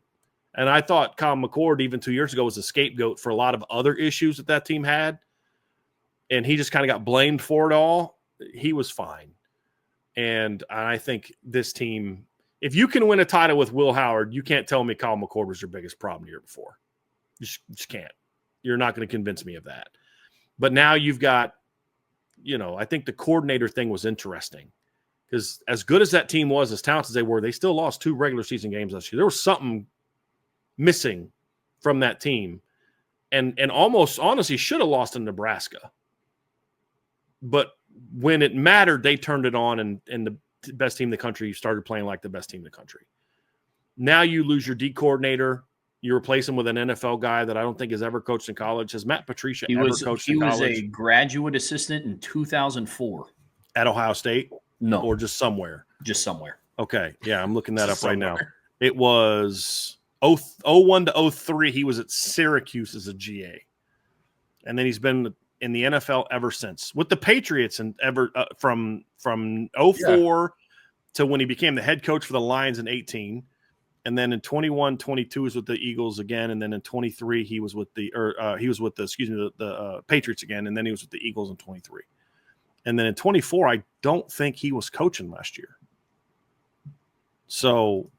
Speaker 2: And I thought Kyle McCord, even 2 years ago, was a scapegoat for a lot of other issues that team had. And he just kind of got blamed for it all. He was fine. And I think this team, if you can win a title with Will Howard, you can't tell me Kyle McCord was your biggest problem the year before. You just can't. You're not going to convince me of that. But now you've got, I think the coordinator thing was interesting, because as good as that team was, as talented as they were, they still lost 2 regular season games last year. There was something missing from that team, and almost honestly should have lost in Nebraska. But when it mattered, they turned it on, and the best team in the country started playing like the best team in the country. Now you lose your D coordinator. You replace him with an NFL guy that I don't think has ever coached in college. Has Matt Patricia ever coached in college?
Speaker 3: He was a graduate assistant in 2004.
Speaker 2: At Ohio State?
Speaker 3: No.
Speaker 2: Or just somewhere?
Speaker 3: Just somewhere.
Speaker 2: Okay. Yeah, I'm looking that up right now. It was 01 to 03. He was at Syracuse as a GA. And then he's been in the NFL ever since. With the Patriots and from 04 to when he became the head coach for the Lions in 18. And then in 21, 22 is with the Eagles again, and then in 23 he was with the Patriots again, and then he was with the Eagles in 23. And then in 24, I don't think he was coaching last year. So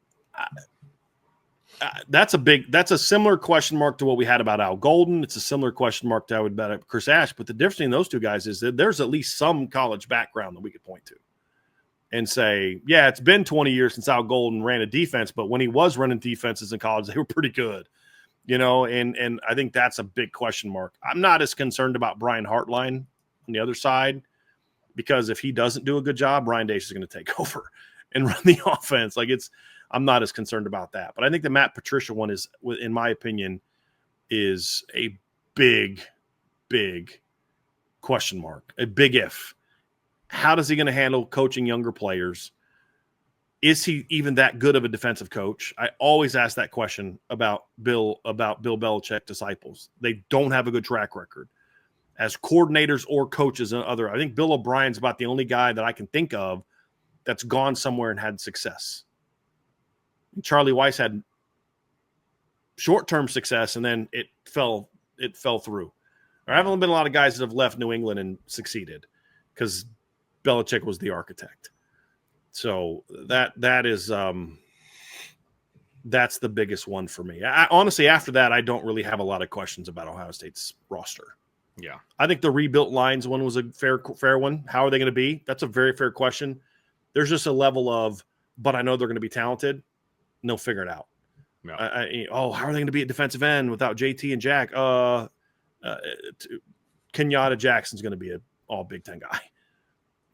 Speaker 2: that's a similar question mark to what we had about Al Golden. It's a similar question mark to about Chris Ash. But the difference between those two guys is that there's at least some college background that we could point to and say, yeah, it's been 20 years since Al Golden ran a defense, but when he was running defenses in college, they were pretty good, and I think that's a big question mark. I'm not as concerned about Brian Hartline on the other side, because if he doesn't do a good job, Ryan Day is going to take over and run the offense. I'm not as concerned about that. But I think the Matt Patricia one is, in my opinion, is a big, big question mark, a big if. How is he going to handle coaching younger players? Is he even that good of a defensive coach? I always ask that question about Bill Belichick disciples. They don't have a good track record as coordinators or coaches. I think Bill O'Brien's about the only guy that I can think of that's gone somewhere and had success. And Charlie Weiss had short-term success, and then it fell through. There haven't been a lot of guys that have left New England and succeeded because Belichick was the architect. So that is that's the biggest one for me. Honestly, after that, I don't really have a lot of questions about Ohio State's roster.
Speaker 1: Yeah,
Speaker 2: I think the rebuilt lines one was a fair one. How are they going to be? That's a very fair question. There's just a level of, but I know they're going to be talented, and they'll figure it out.
Speaker 1: No.
Speaker 2: How are they going to be at defensive end without JT and Jack? Kenyatta Jackson's going to be all Big Ten guy.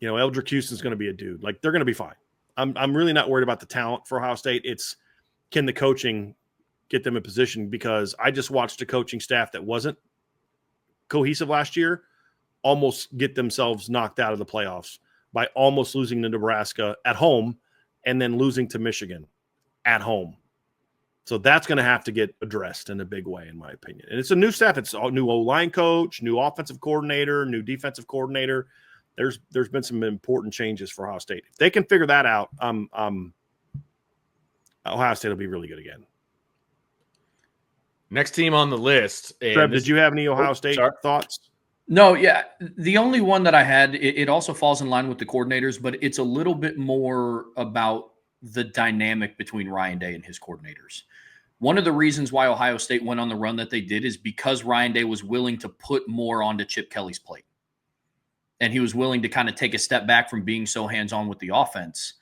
Speaker 2: Eldrick Houston's going to be a dude. Like, they're going to be fine. I'm really not worried about the talent for Ohio State. It's, can the coaching get them in position? Because I just watched a coaching staff that wasn't cohesive last year almost get themselves knocked out of the playoffs by almost losing to Nebraska at home and then losing to Michigan at home. So that's going to have to get addressed in a big way, in my opinion. And it's a new staff. It's a new O-line coach, new offensive coordinator, new defensive coordinator. There's been some important changes for Ohio State. If they can figure that out, Ohio State will be really good again.
Speaker 1: Next team on the list.
Speaker 2: Trev, did you have any Ohio State thoughts?
Speaker 3: No, yeah. The only one that I had, it also falls in line with the coordinators, but it's a little bit more about the dynamic between Ryan Day and his coordinators. One of the reasons why Ohio State went on the run that they did is because Ryan Day was willing to put more onto Chip Kelly's plate. And he was willing to kind of take a step back from being so hands-on with the offense.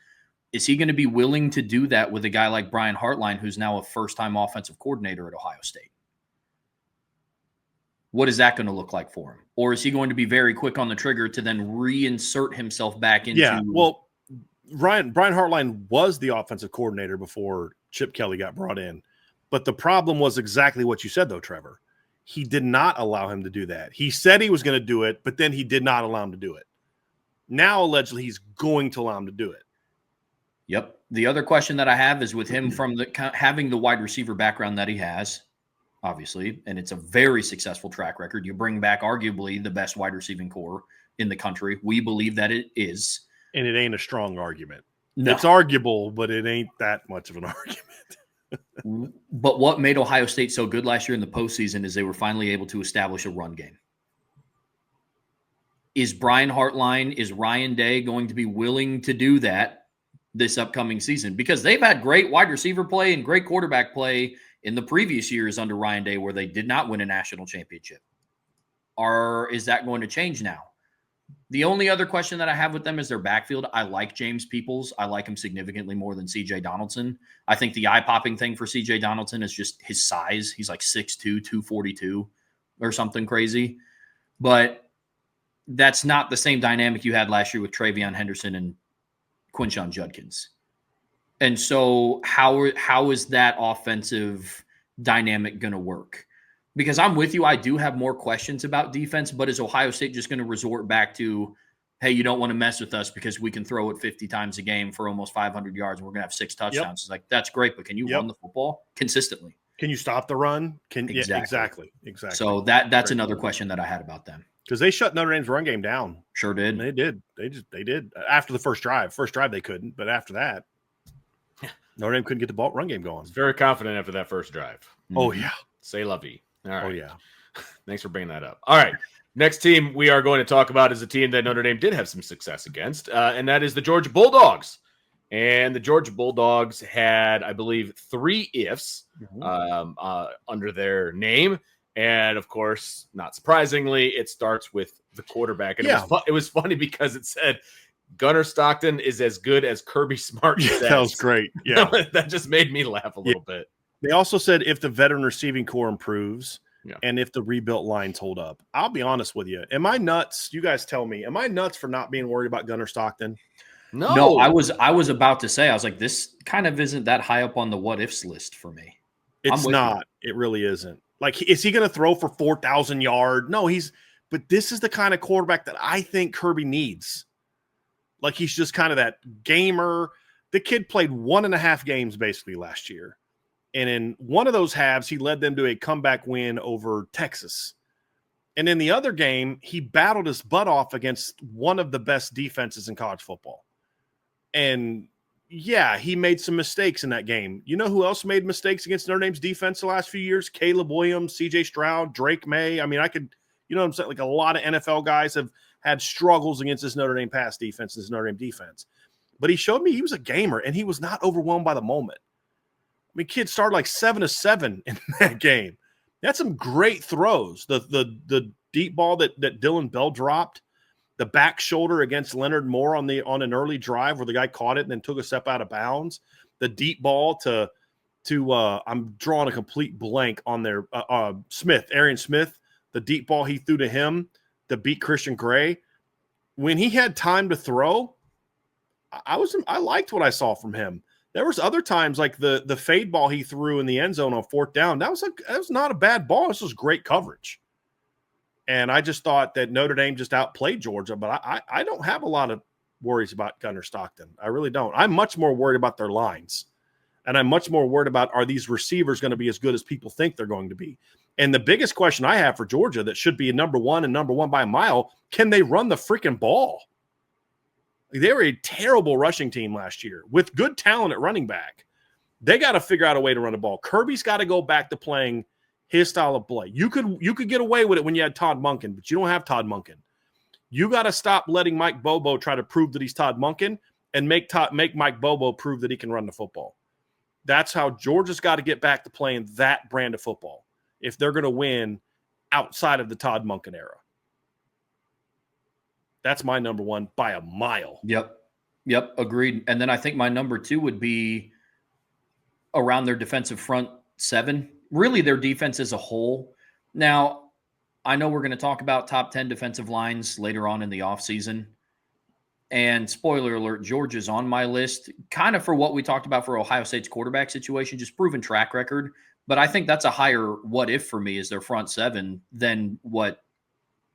Speaker 3: Is he going to be willing to do that with a guy like Brian Hartline, who's now a first-time offensive coordinator at Ohio State? What is that going to look like for him? Or is he going to be very quick on the trigger to then reinsert himself back into?
Speaker 2: Yeah, well, Brian Hartline was the offensive coordinator before Chip Kelly got brought in. But the problem was exactly what you said, though, Trevor. He did not allow him to do that. He said he was going to do it, but then he did not allow him to do it. Now, allegedly, he's going to allow him to do it.
Speaker 3: Yep. The other question that I have is with him from having the wide receiver background that he has, obviously, and it's a very successful track record. You bring back arguably the best wide receiving core in the country. We believe that it is.
Speaker 2: And it ain't a strong argument.
Speaker 3: No.
Speaker 2: It's arguable, but it ain't that much of an argument.
Speaker 3: But what made Ohio State so good last year in the postseason is they were finally able to establish a run game. Is Brian Hartline, is Ryan Day going to be willing to do that this upcoming season? Because they've had great wide receiver play and great quarterback play in the previous years under Ryan Day where they did not win a national championship. Or is that going to change now? The only other question that I have with them is their backfield. I like James Peoples. I like him significantly more than C.J. Donaldson. I think the eye-popping thing for C.J. Donaldson is just his size. He's like 6'2", 242 or something crazy. But that's not the same dynamic you had last year with Travion Henderson and Quinshon Judkins. And so how is that offensive dynamic going to work? Because I'm with you. I do have more questions about defense, but is Ohio State just going to resort back to, hey, you don't want to mess with us because we can throw it 50 times a game for almost 500 yards and we're going to have 6 touchdowns. Yep. It's like, that's great, but can you run the football consistently?
Speaker 2: Can you stop the run?
Speaker 3: Exactly.
Speaker 2: Exactly.
Speaker 3: So that's another question that I had about them.
Speaker 2: Because they shut Notre Dame's run game down.
Speaker 3: Sure did.
Speaker 2: They did. They did. After the first drive. First drive they couldn't, but after that, Notre Dame couldn't get the run game going.
Speaker 1: I was very confident after that first drive.
Speaker 2: Mm-hmm. Oh, yeah.
Speaker 1: C'est la vie. All right.
Speaker 2: Oh, yeah.
Speaker 1: Thanks for bringing that up. All right. Next team we are going to talk about is a team that Notre Dame did have some success against, and that is the Georgia Bulldogs. And the Georgia Bulldogs had, I believe, 3 ifs under their name. And, of course, not surprisingly, it starts with the quarterback. And it was funny because it said Gunnar Stockton is as good as Kirby Smart.
Speaker 2: That was great. Yeah.
Speaker 1: That just made me laugh a little bit.
Speaker 2: They also said if the veteran receiving core improves and if the rebuilt lines hold up. I'll be honest with you. Am I nuts? You guys tell me. Am I nuts for not being worried about Gunnar Stockton?
Speaker 3: No, I was about to say, I was like, this kind of isn't that high up on the what ifs list for me.
Speaker 2: It's not. It really isn't. Like, is he going to throw for 4,000 yards? No, but this is the kind of quarterback that I think Kirby needs. Like, he's just kind of that gamer. The kid played 1.5 games basically last year. And in one of those halves, he led them to a comeback win over Texas. And in the other game, he battled his butt off against one of the best defenses in college football. And, yeah, he made some mistakes in that game. You know who else made mistakes against Notre Dame's defense the last few years? Caleb Williams, C.J. Stroud, Drake May. I mean, you know what I'm saying? Like, a lot of NFL guys have had struggles against this Notre Dame pass defense, this Notre Dame defense. But he showed me he was a gamer, and he was not overwhelmed by the moment. I mean, kid started like 7 of 7 in that game. That's some great throws. The deep ball that Dylan Bell dropped, the back shoulder against Leonard Moore on an early drive where the guy caught it and then took a step out of bounds. The deep ball to I'm drawing a complete blank on there. Arian Smith, the deep ball he threw to him to beat Christian Gray. when he had time to throw, I liked what I saw from him. There was other times like the fade ball he threw in the end zone on 4th down. That was not a bad ball. This was great coverage. And I just thought that Notre Dame just outplayed Georgia, but I don't have a lot of worries about Gunnar Stockton. I really don't. I'm much more worried about their lines. And I'm much more worried about, are these receivers going to be as good as people think they're going to be? And the biggest question I have for Georgia that should be number one by a mile, can they run the freaking ball? They were a terrible rushing team last year with good talent at running back. They got to figure out a way to run the ball. Kirby's got to go back to playing his style of play. You could get away with it when you had Todd Monken, but you don't have Todd Monken. You got to stop letting Mike Bobo try to prove that he's Todd Monken and make Mike Bobo prove that he can run the football. That's how Georgia's got to get back to playing that brand of football if they're going to win outside of the Todd Monken era. That's my number one by a mile.
Speaker 3: Yep, agreed. And then I think my number 2 would be around their defensive front 7. Really their defense as a whole. Now, I know we're going to talk about top 10 defensive lines later on in the offseason. And spoiler alert, Georgia's on my list, kind of for what we talked about for Ohio State's quarterback situation, just proven track record. But I think that's a higher what if for me as their front 7 than what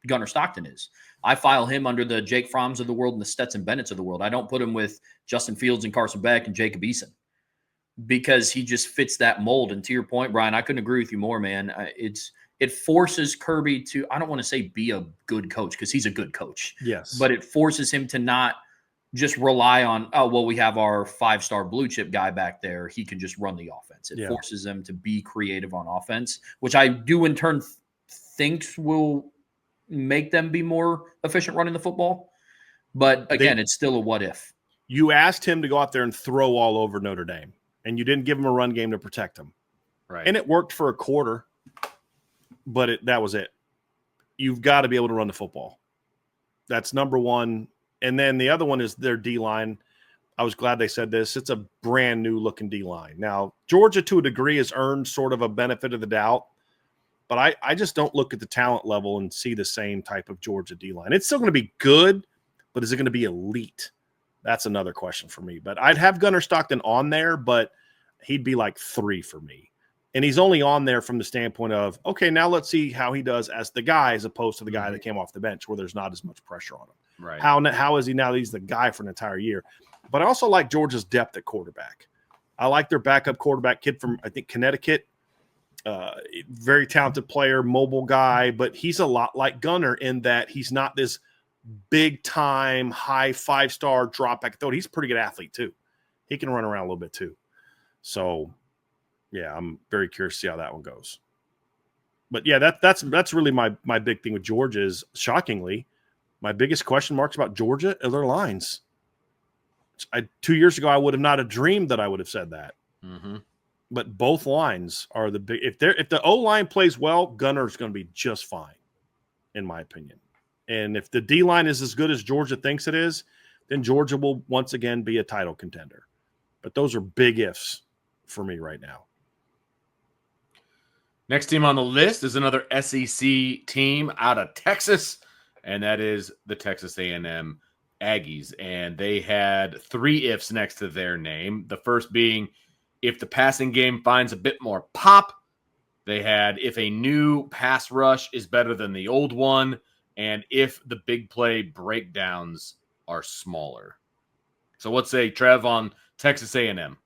Speaker 3: Gunnar Stockton is. I file him under the Jake Fromms of the world and the Stetson Bennett's of the world. I don't put him with Justin Fields and Carson Beck and Jacob Eason because he just fits that mold. And to your point, Brian, I couldn't agree with you more, man. It forces Kirby to, I don't want to say be a good coach because he's a good coach.
Speaker 2: Yes.
Speaker 3: But it forces him to not just rely on, we have our 5-star blue chip guy back there. He can just run the offense. It forces them to be creative on offense, which I do in turn think will make them be more efficient running the football. But again, it's still a what if.
Speaker 2: You asked him to go out there and throw all over Notre Dame, and you didn't give him a run game to protect him.
Speaker 1: Right.
Speaker 2: And it worked for a quarter, but that was it. You've got to be able to run the football. That's number one. And then the other one is their D-line. I was glad they said this. It's a brand new looking D-line. Now, Georgia to a degree has earned sort of a benefit of the doubt, but I just don't look at the talent level and see the same type of Georgia D-line. It's still going to be good, but is it going to be elite? That's another question for me. But I'd have Gunnar Stockton on there, but he'd be like 3 for me. And he's only on there from the standpoint of, okay, now let's see how he does as the guy as opposed to the guy that came off the bench where there's not as much pressure on him.
Speaker 1: Right.
Speaker 2: How is he now that he's the guy for an entire year? But I also like Georgia's depth at quarterback. I like their backup quarterback kid from, I think, Connecticut. Very talented player, mobile guy, but he's a lot like Gunnar in that he's not this big-time, high 5-star drop-back throw. He's a pretty good athlete, too. He can run around a little bit, too. So, yeah, I'm very curious to see how that one goes. But, yeah, that's really my big thing with Georgia is, shockingly, my biggest question marks about Georgia are their lines. 2 years ago, I would have not have dreamed that I would have said that.
Speaker 1: Mm-hmm.
Speaker 2: But both lines are the big. If the O-line plays well, Gunner's going to be just fine, in my opinion. And if the D-line is as good as Georgia thinks it is, then Georgia will once again be a title contender. But those are big ifs for me right now.
Speaker 1: Next team on the list is another SEC team out of Texas, and that is the Texas A&M Aggies. And they had 3 ifs next to their name. The first being if the passing game finds a bit more pop. They had if a new pass rush is better than the old one, and if the big play breakdowns are smaller. So let's say, Trev, on Texas A&M.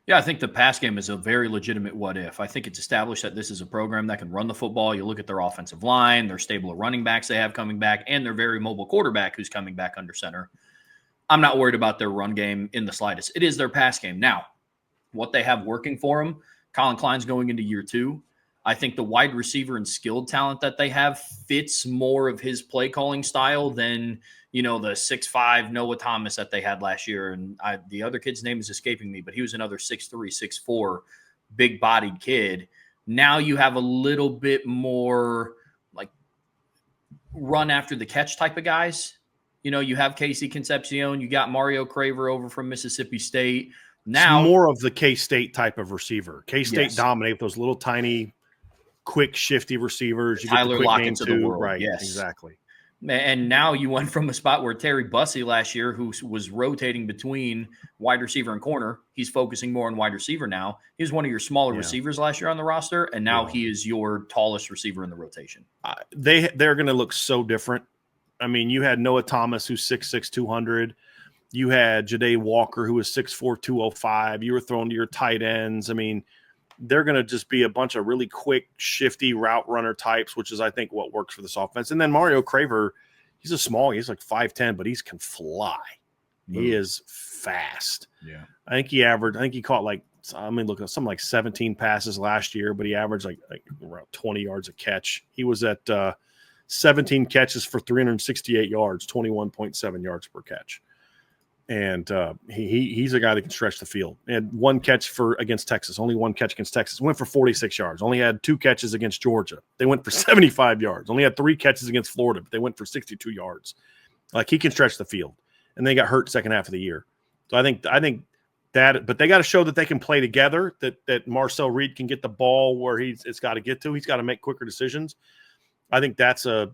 Speaker 3: Yeah, I think the pass game is a very legitimate what if. I think it's established that this is a program that can run the football. You look at their offensive line, their stable of running backs they have coming back, and their very mobile quarterback who's coming back under center. I'm not worried about their run game in the slightest. It is their pass game. Now, what they have working for them, Colin Klein's going into year 2. I think the wide receiver and skilled talent that they have fits more of his play calling style than, the 6'5" Noah Thomas that they had last year. And the other kid's name is escaping me, but he was another 6'3", 6'4", big-bodied kid. Now you have a little bit more like run after the catch type of guys. You have Casey Concepcion, you got Mario Craver over from Mississippi State. Now
Speaker 2: it's more of the K-State type of receiver. K-State dominate with those little tiny, quick, shifty receivers. You
Speaker 3: Tyler
Speaker 2: get the quick
Speaker 3: Lockett's of the world.
Speaker 2: Right,
Speaker 3: yes.
Speaker 2: Exactly.
Speaker 3: And now you went from a spot where Terry Bussey last year, who was rotating between wide receiver and corner, he's focusing more on wide receiver now. He was one of your smaller receivers last year on the roster, and now he is your tallest receiver in the rotation.
Speaker 2: They're going to look so different. I mean, you had Noah Thomas, who's 6'6", 200. You had Ja'Day Walker, who was 6'4", 205. You were throwing to your tight ends. I mean, they're going to just be a bunch of really quick, shifty route runner types, which is, I think, what works for this offense. And then Mario Craver, he's like 5'10", but he can fly. He is fast.
Speaker 3: Yeah.
Speaker 2: I think he caught something like 17 passes last year, but he averaged like around 20 yards a catch. He was at 17 catches for 368 yards, 21.7 yards per catch. And he's a guy that can stretch the field. And one catch against Texas, only one catch against Texas. Went for 46 yards. Only had 2 catches against Georgia. They went for 75 yards. Only had 3 catches against Florida, but they went for 62 yards. Like, he can stretch the field. And they got hurt second half of the year. So I think that, but they got to show that they can play together. That Marcel Reed can get the ball where it's got to get to. He's got to make quicker decisions. I think that's a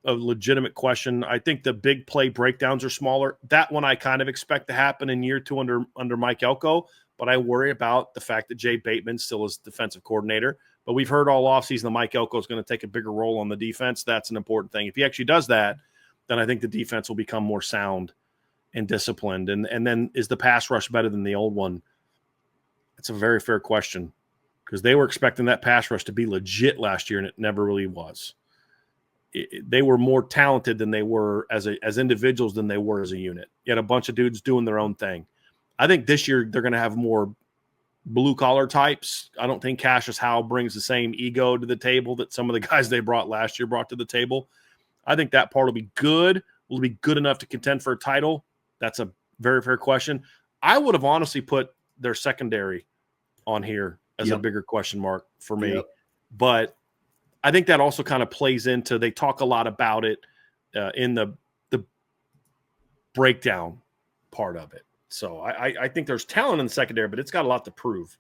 Speaker 2: legitimate question. I think the big play breakdowns are smaller. That one I kind of expect to happen in year 2 under Mike Elko, but I worry about the fact that Jay Bateman still is defensive coordinator. But we've heard all offseason that Mike Elko is going to take a bigger role on the defense. That's an important thing. If he actually does that, then I think the defense will become more sound and disciplined. And then is the pass rush better than the old one? It's a very fair question, because they were expecting that pass rush to be legit last year, and it never really was. They were more talented than they were as individuals than they were as a unit. You had a bunch of dudes doing their own thing. I think this year they're going to have more blue-collar types. I don't think Cassius Howell brings the same ego to the table that some of the guys they brought last year brought to the table. I think that part will be good. Will it be good enough to contend for a title? That's a very fair question. I would have honestly put their secondary on here as a bigger question mark for me. But I think that also kind of plays into, they talk a lot about it in the breakdown part of it. So I think there's talent in the secondary, but it's got a lot to prove.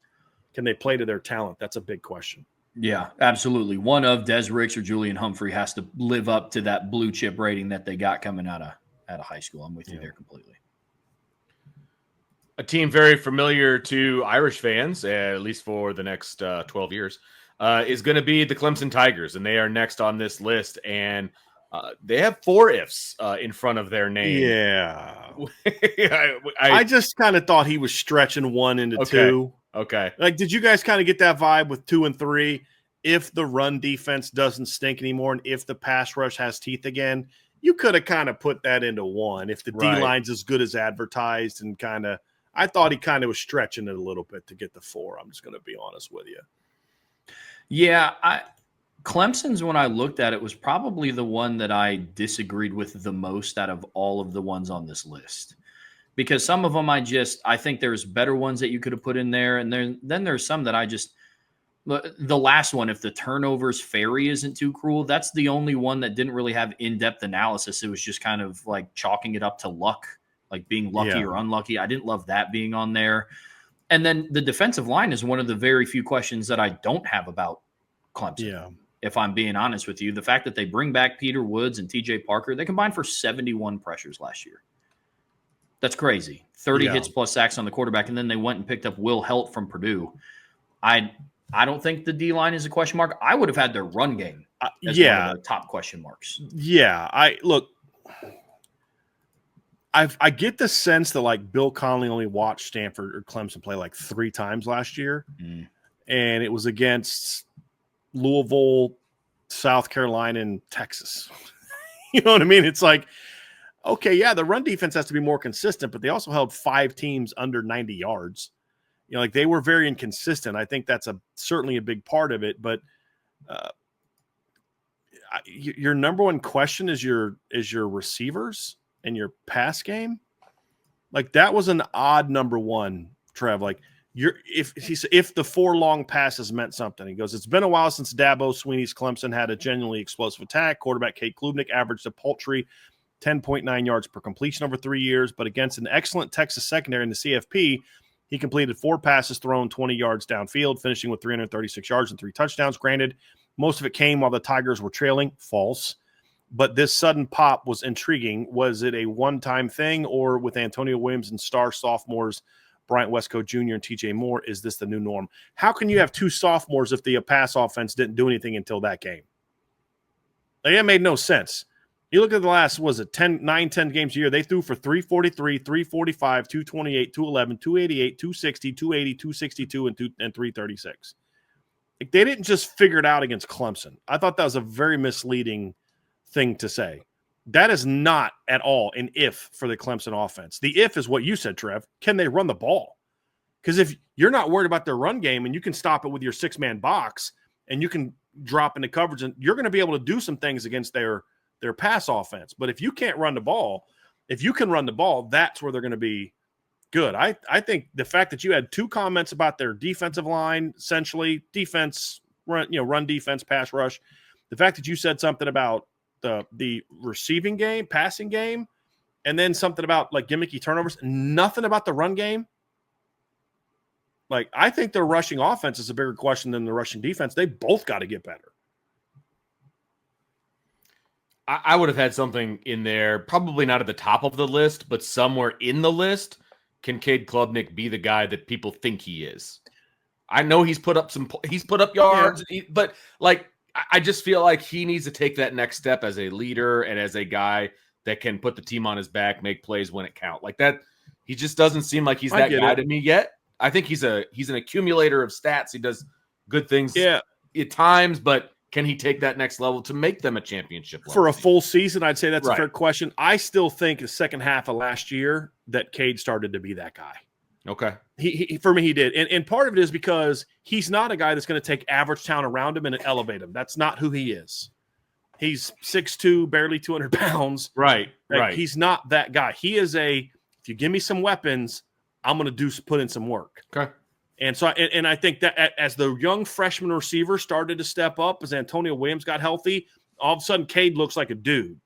Speaker 2: Can they play to their talent? That's a big question.
Speaker 3: Yeah, absolutely. One of Des Ricks or Julian Humphrey has to live up to that blue chip rating that they got coming out of high school. I'm with you there completely.
Speaker 1: A team very familiar to Irish fans, at least for the next 12 years, is going to be the Clemson Tigers, and they are next on this list. And they have 4 ifs in front of their name.
Speaker 2: Yeah. I just kind of thought he was stretching 1 into 2.
Speaker 1: Okay.
Speaker 2: Like, did you guys kind of get that vibe with 2 and 3? If the run defense doesn't stink anymore and if the pass rush has teeth again, you could have kind of put that into 1. If the D-line's as good as advertised, and kind of, I thought he kind of was stretching it a little bit to get the 4. I'm just going to be honest with you.
Speaker 3: Yeah, Clemson's, when I looked at it, was probably the one that I disagreed with the most out of all of the ones on this list. Because some of them I think there's better ones that you could have put in there. And then there's some that the last one, if the turnovers fairy isn't too cruel, that's the only one that didn't really have in-depth analysis. It was just kind of like chalking it up to luck, like being lucky or unlucky. I didn't love that being on there. And then the defensive line is one of the very few questions that I don't have about Clemson.
Speaker 2: Yeah.
Speaker 3: If I'm being honest with you, the fact that they bring back Peter Woods and TJ Parker, they combined for 71 pressures last year. That's crazy. 30 hits plus sacks on the quarterback, and then they went and picked up Will Helt from Purdue. I don't think the D-line is a question mark. I would have had their run game as one of the top question marks.
Speaker 2: Yeah, I get the sense that, like, Bill Connelly only watched Stanford or Clemson play like 3 times last year, and it was against Louisville, South Carolina, and Texas. You know what I mean? It's like, okay, yeah, the run defense has to be more consistent, but they also held 5 teams under 90 yards. You know, like, they were very inconsistent. I think that's certainly a big part of it. But your number one question is your receivers and your pass game. Like, that was an odd number one, Trev. Like, if the 4 long passes meant something, he goes, it's been a while since Dabo Swinney's Clemson had a genuinely explosive attack. Quarterback Kate Klubnik averaged a paltry 10.9 yards per completion over 3 years, but against an excellent Texas secondary in the CFP, he completed 4 passes thrown 20 yards downfield, finishing with 336 yards and 3 touchdowns. Granted, most of it came while the Tigers were trailing. False. but this sudden pop was intriguing. Was it a one-time thing, or with Antonio Williams and star sophomores Bryant Westco Jr. and TJ Moore, is this the new norm? How can you have two sophomores if the pass offense didn't do anything until that game? Like, that made no sense. You look at the last, 10 games a year, they threw for 343, 345, 228, 211, 288, 260, 280, 262, and 336. Like, they didn't just figure it out against Clemson. I thought that was a very misleading thing to say. That is not at all an if for the Clemson offense. The if is what you said, Trev. Can they run the ball? Because if you're not worried about their run game and you can stop it with your six-man box and you can drop into coverage, and you're going to be able to do some things against their pass offense. But if you can't run the ball, if you can run the ball, that's where they're going to be good. I think the fact that you had two comments about their defensive line, essentially defense, run defense, pass rush, the fact that you said something about the receiving game, passing game, and then something about like gimmicky turnovers, nothing about the run game. Like, I think their rushing offense is a bigger question than the rushing defense. They both got to get better.
Speaker 1: I would have had something in there, probably not at the top of the list, but somewhere in the list. Can Cade Klubnik be the guy that people think he is? I know he's put up yards, but like, I just feel like he needs to take that next step as a leader and as a guy that can put the team on his back, make plays when it counts. Like that, he just doesn't seem like he's that guy to me yet. I think he's an accumulator of stats. He does good things at times, but can he take that next level to make them a championship level
Speaker 2: for a
Speaker 1: team?
Speaker 2: full season? I'd say that's a fair question. I still think the second half of last year that Cade started to be that guy.
Speaker 1: Okay.
Speaker 2: He for me, he did. And part of it is because he's not a guy that's going to take average talent around him and elevate him. That's not who he is. He's 6'2", barely 200 pounds.
Speaker 1: Right.
Speaker 2: He's not that guy. He is if you give me some weapons, I'm going to put in some work.
Speaker 1: Okay.
Speaker 2: And so, and I think that as the young freshman receiver started to step up, as Antonio Williams got healthy, all of a sudden Cade looks like a dude,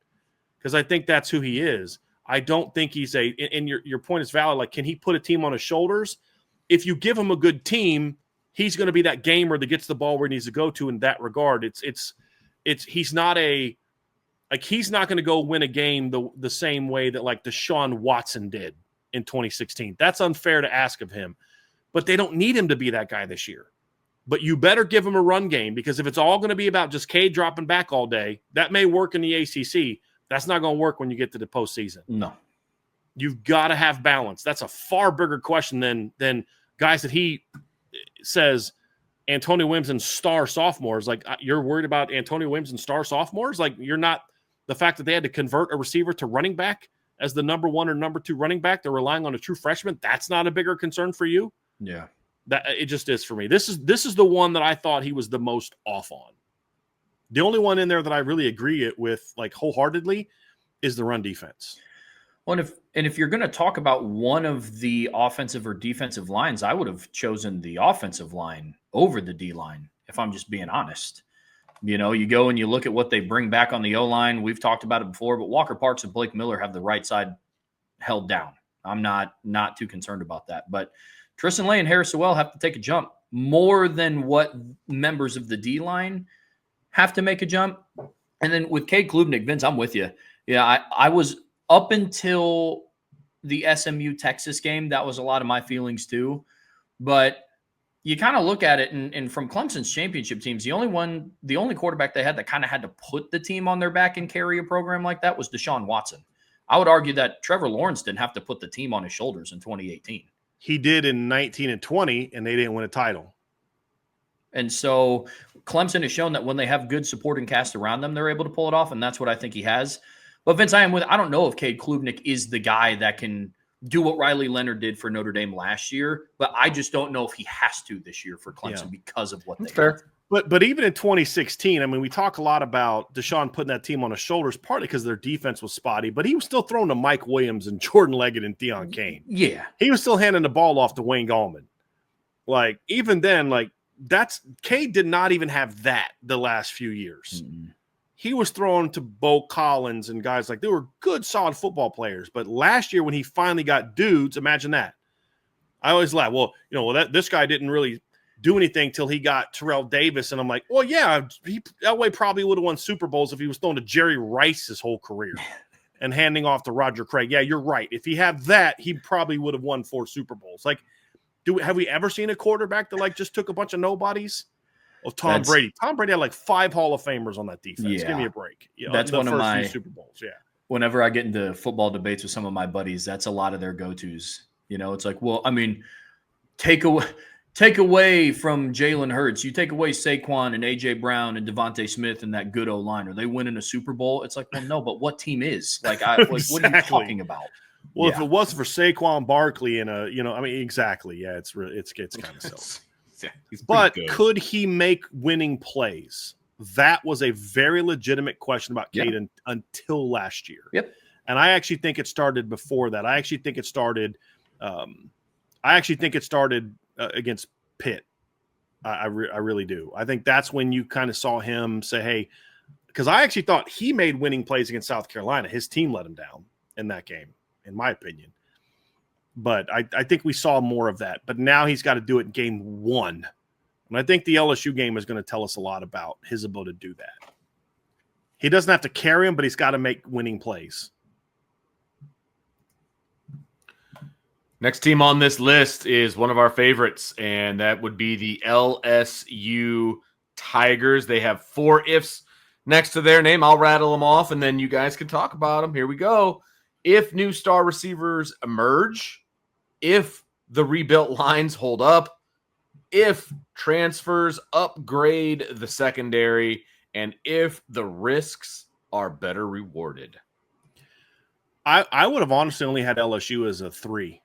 Speaker 2: because I think that's who he is. I don't think he's and your point is valid. Like, can he put a team on his shoulders? If you give him a good team, he's going to be that gamer that gets the ball where he needs to go to in that regard. He's not he's not going to go win a game the same way that like Deshaun Watson did in 2016. That's unfair to ask of him, but they don't need him to be that guy this year. But you better give him a run game, because if it's all going to be about just Cade dropping back all day, that may work in the ACC. That's not going to work when you get to the postseason.
Speaker 3: No.
Speaker 2: You've got to have balance. That's a far bigger question than guys that he says Antonio Williams and star sophomores. Like, you're worried about Antonio Williams and star sophomores? Like, you're not – the fact that they had to convert a receiver to running back as the number one or number two running back, they're relying on a true freshman. That's not a bigger concern for you?
Speaker 3: Yeah.
Speaker 2: That it just is for me. This is the one that I thought he was the most off on. The only one in there that I really agree with, like, wholeheartedly, is the run defense.
Speaker 3: Well, if you're going to talk about one of the offensive or defensive lines, I would have chosen the offensive line over the D line, if I'm just being honest. You know, you go and you look at what they bring back on the O-line. We've talked about it before, but Walker Parks and Blake Miller have the right side held down. I'm not too concerned about that. But Tristan Lay and Harris Sewell have to take a jump more than what members of the D-line have to make a jump. And then with Cade Klubnik, Vince, I'm with you. Yeah, I was up until the SMU Texas game. That was a lot of my feelings too. But you kind of look at it, and from Clemson's championship teams, the only quarterback they had that kind of had to put the team on their back and carry a program like that was Deshaun Watson. I would argue that Trevor Lawrence didn't have to put the team on his shoulders in 2018.
Speaker 2: He did in 19 and 20, and they didn't win a title.
Speaker 3: And so Clemson has shown that when they have good supporting cast around them, they're able to pull it off, and that's what I think he has. But Vince, I don't know if Cade Klubnik is the guy that can do what Riley Leonard did for Notre Dame last year, but I just don't know if he has to this year for Clemson because of what they have.
Speaker 2: But even in 2016, I mean, we talk a lot about Deshaun putting that team on his shoulders, partly because their defense was spotty, but he was still throwing to Mike Williams and Jordan Leggett and Deion Kane.
Speaker 3: Yeah.
Speaker 2: He was still handing the ball off to Wayne Gallman. Like, even then, like, Cade did not even have that the last few years. Mm-hmm. He was throwing to Bo Collins and guys like, they were good, solid football players. But last year when he finally got dudes, imagine that. I always laugh. Well, this guy didn't really do anything till he got Terrell Davis. And I'm like, well, yeah, Elway probably would have won Super Bowls if he was throwing to Jerry Rice his whole career and handing off to Roger Craig. Yeah, you're right. If he had that, he probably would have won 4 Super Bowls. Like, have we ever seen a quarterback that like just took a bunch of nobodies? Well, Tom Brady. Tom Brady had like 5 Hall of Famers on that defense.
Speaker 3: Yeah.
Speaker 2: Give me a break.
Speaker 3: That's one of my
Speaker 2: Super Bowls. Yeah.
Speaker 3: Whenever I get into football debates with some of my buddies, that's a lot of their go-tos. It's like, well, I mean, take away from Jalen Hurts. You take away Saquon and A.J. Brown and Devontae Smith and that good O-line. Are they winning a Super Bowl? It's like, well, no, but what team is? Like,
Speaker 2: Exactly.
Speaker 3: What are you talking about?
Speaker 2: Well, if it wasn't for Saquon Barkley and exactly. Yeah, it's kind of silly.
Speaker 1: Yeah,
Speaker 2: but could he make winning plays? That was a very legitimate question about Caden until last year.
Speaker 3: Yep.
Speaker 2: And I actually think it started before that. I actually think it started against Pitt. I really do. I think that's when you kind of saw him say, hey, because I actually thought he made winning plays against South Carolina. His team let him down in that game, in my opinion. But I think we saw more of that. But now he's got to do it in game 1. And I think the LSU game is going to tell us a lot about his ability to do that. He doesn't have to carry him, but he's got to make winning plays.
Speaker 1: Next team on this list is one of our favorites, and that would be the LSU Tigers. They have 4 ifs next to their name. I'll rattle them off, and then you guys can talk about them. Here we go. If new star receivers emerge, if the rebuilt lines hold up, if transfers upgrade the secondary, and if the risks are better rewarded.
Speaker 2: I would have honestly only had LSU as a 3.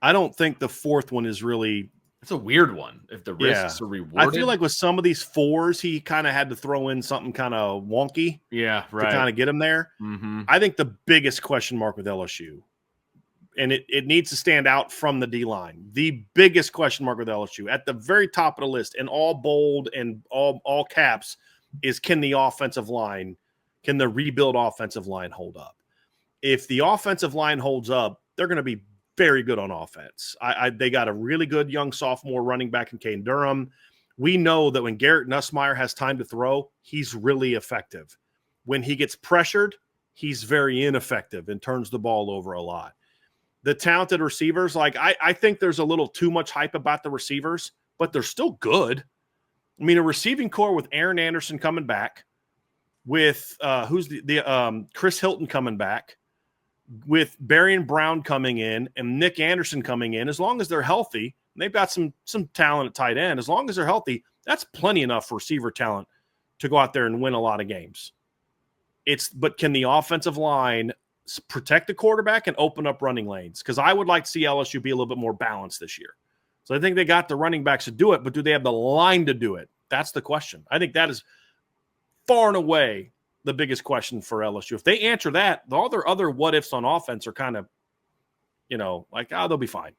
Speaker 2: I don't think the 4th one is really –
Speaker 1: it's a weird one if the risks are rewarded.
Speaker 2: I feel like with some of these 4s, he kind of had to throw in something kind of wonky
Speaker 1: to
Speaker 2: kind of get him there.
Speaker 1: Mm-hmm.
Speaker 2: I think the biggest question mark with LSU, and it needs to stand out from the D-line, the biggest question mark with LSU at the very top of the list in all bold and all caps is can the rebuild offensive line hold up? If the offensive line holds up, they're going to be very good on offense. They got a really good young sophomore running back in Caden Durham. We know that when Garrett Nussmeier has time to throw, he's really effective. When he gets pressured, he's very ineffective and turns the ball over a lot. The talented receivers, I think there's a little too much hype about the receivers, but they're still good. I mean, a receiving core with Aaron Anderson coming back, with Chris Hilton coming back, with Barian Brown coming in and Nick Anderson coming in, as long as they're healthy, and they've got some talent at tight end, as long as they're healthy, that's plenty enough for receiver talent to go out there and win a lot of games. But can the offensive line protect the quarterback and open up running lanes? Because I would like to see LSU be a little bit more balanced this year. So I think they got the running backs to do it, but do they have the line to do it? That's the question. I think that is far and away the biggest question for LSU. If they answer that, all their other what-ifs on offense are kind of, they'll be fine.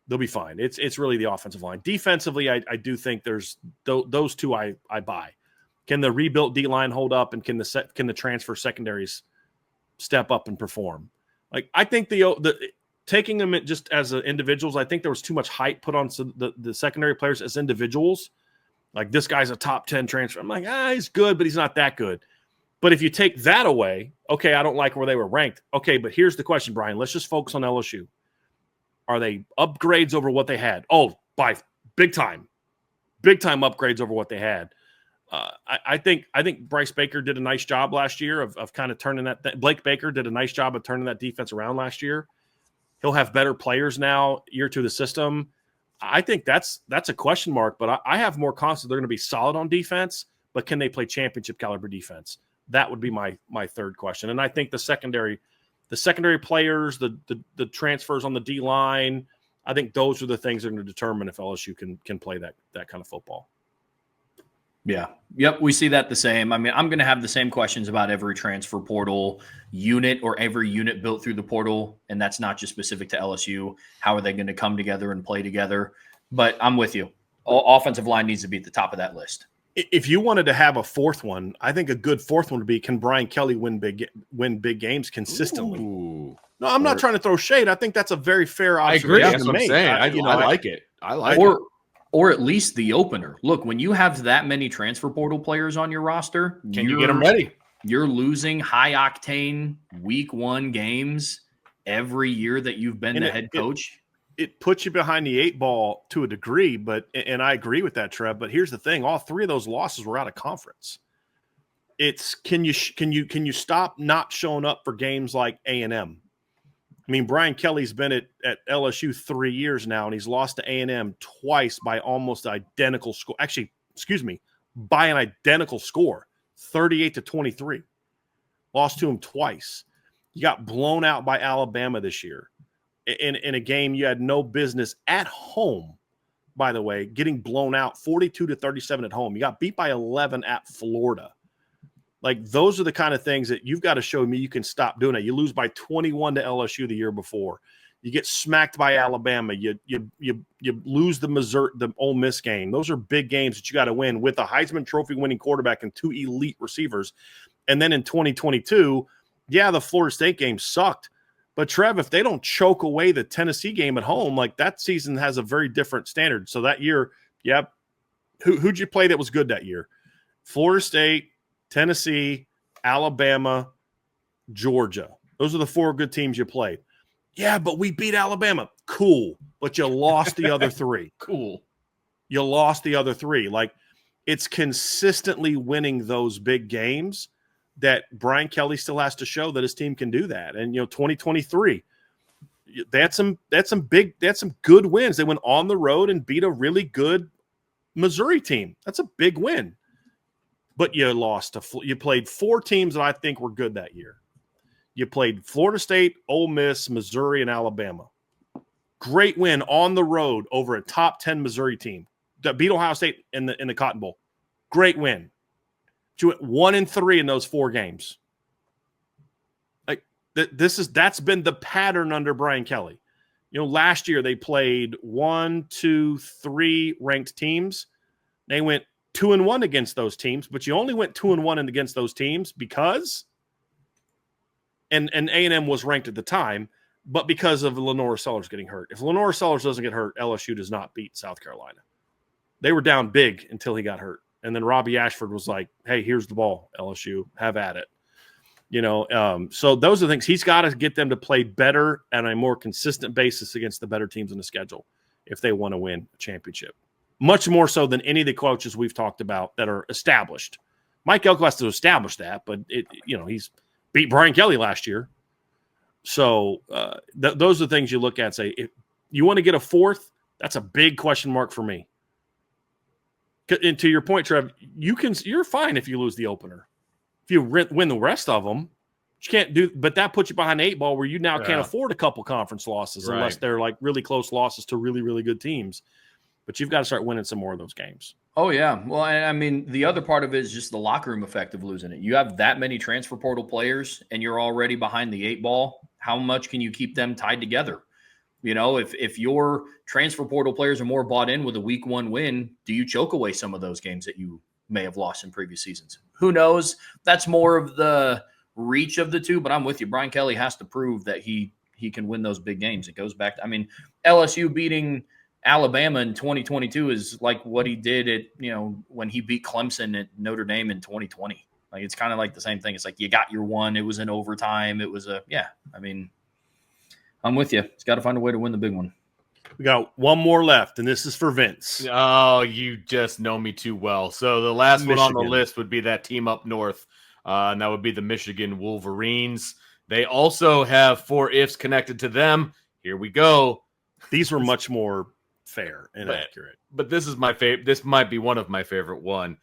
Speaker 2: They'll be fine. It's really the offensive line. Defensively, I do think there's those two I buy. Can the rebuilt D-line hold up, and can the transfer secondaries step up and perform? I think the taking them just as individuals, I think there was too much hype put on the secondary players as individuals. Like, this guy's a top 10 transfer. I'm like, he's good, but he's not that good. But if you take that away, okay, I don't like where they were ranked. Okay, but here's the question, Brian. Let's just focus on LSU. Are they upgrades over what they had? Oh, by big time upgrades over what they had. I think Bryce Baker did a nice job last year of kind of turning that. Blake Baker did a nice job of turning that defense around last year. He'll have better players now, year to the system. I think that's a question mark, but I have more confidence they're going to be solid on defense. But can they play championship caliber defense? That would be my third question. And I think the secondary players, the transfers on the D line, I think those are the things that are going to determine if LSU can play that kind of football.
Speaker 3: Yeah. Yep. We see that the same. I mean, I'm going to have the same questions about every transfer portal unit or every unit built through the portal. And that's not just specific to LSU. How are they going to come together and play together? But I'm with you. Offensive line needs to be at the top of that list.
Speaker 2: If you wanted to have a 4th one, I think a good 4th one would be, can Brian Kelly win big games consistently?
Speaker 1: Ooh.
Speaker 2: No, I'm not trying to throw shade. I think that's a very fair observation.
Speaker 1: I agree. That's what I'm saying. I like it. I like it.
Speaker 3: or at least the opener. Look, when you have that many transfer portal players on your roster,
Speaker 1: can you get them ready?
Speaker 3: You're losing high octane week 1 games every year that you've been the head coach.
Speaker 2: It puts you behind the 8 ball to a degree, and I agree with that, Trev. But here's the thing: all 3 of those losses were out of conference. It's can you stop not showing up for games like A&M? I mean, Brian Kelly's been at LSU 3 years now, and he's lost to A&M twice by almost identical score. Actually, by an identical score, 38-23. Lost to him twice. You got blown out by Alabama this year in a game you had no business at home, by the way, getting blown out 42-37 at home. You got beat by 11 at Florida. Like, those are the kind of things that you've got to show me you can stop doing it. You lose by 21 to LSU the year before. You get smacked by Alabama. You lose the Ole Miss game. Those are big games that you got to win with a Heisman Trophy winning quarterback and 2 elite receivers. And then in 2022, yeah, the Florida State game sucked. But Trev, if they don't choke away the Tennessee game at home, like, that season has a very different standard. So that year, yeah, who'd you play that was good that year? Florida State, Tennessee, Alabama, Georgia. Those are the 4 good teams you played. Yeah, but we beat Alabama. Cool. But you lost the other 3.
Speaker 1: Cool.
Speaker 2: You lost the other 3. Like, it's consistently winning those big games that Brian Kelly still has to show that his team can do that. And, 2023, they had some good wins. They went on the road and beat a really good Missouri team. That's a big win. But you played 4 teams that I think were good that year. You played Florida State, Ole Miss, Missouri, and Alabama. Great win on the road over a top 10 Missouri team that beat Ohio State in the Cotton Bowl. Great win. You went 1-3 in those 4 games. Like, that's been the pattern under Brian Kelly. Last year they played 1, 2, 3 ranked teams. They went 2-1 against those teams, but you only went 2-1 against those teams because, and A&M was ranked at the time, but because of Lenora Sellers getting hurt. If Lenora Sellers doesn't get hurt, LSU does not beat South Carolina. They were down big until he got hurt. And then Robbie Ashford was like, hey, here's the ball, LSU, have at it. So those are the things. He's got to get them to play better on a more consistent basis against the better teams in the schedule if they want to win a championship. Much more so than any of the coaches we've talked about that are established. Mike Elko has to establish that, but he's beat Brian Kelly last year. So those are the things you look at and say, if you want to get a 4th, that's a big question mark for me. And to your point, Trev, you're fine if you lose the opener. If you win the rest of them, you can't do. But that puts you behind 8 ball where you now can't afford a couple conference losses unless they're like really close losses to really, really good teams. But you've got to start winning some more of those games.
Speaker 3: Oh, yeah. Well, I mean, the other part of it is just the locker room effect of losing it. You have that many transfer portal players, and you're already behind the 8 ball. How much can you keep them tied together? If your transfer portal players are more bought in with a week 1 win, do you choke away some of those games that you may have lost in previous seasons? Who knows? That's more of the reach of the 2, but I'm with you. Brian Kelly has to prove that he can win those big games. It goes back to, LSU beating Alabama in 2022 is like what he did at, when he beat Clemson at Notre Dame in 2020. Like, it's kind of like the same thing. It's like you got your one. It was in overtime. It was I'm with you. It's got to find a way to win the big one.
Speaker 2: We got one more left, and this is for Vince.
Speaker 1: Oh, you just know me too well. So the last one on the list would be that team up north, and that would be the Michigan Wolverines. They also have 4 ifs connected to them. Here we go.
Speaker 2: These were much more fair and accurate.
Speaker 1: But this is my favorite. This might be one of my favorite one.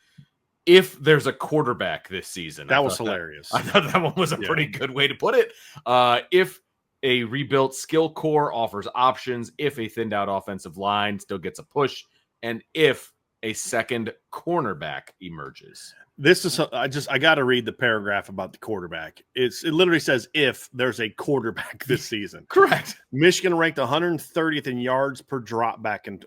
Speaker 1: If there's a quarterback this season.
Speaker 2: That was hilarious.
Speaker 1: I thought that one was a pretty good way to put it. If a rebuilt skill core offers options, if a thinned out offensive line still gets a push, and if a second cornerback emerges.
Speaker 2: This is I got to read the paragraph about the quarterback. It literally says if there's a quarterback this season.
Speaker 1: Correct.
Speaker 2: Michigan ranked 130th in yards per drop back in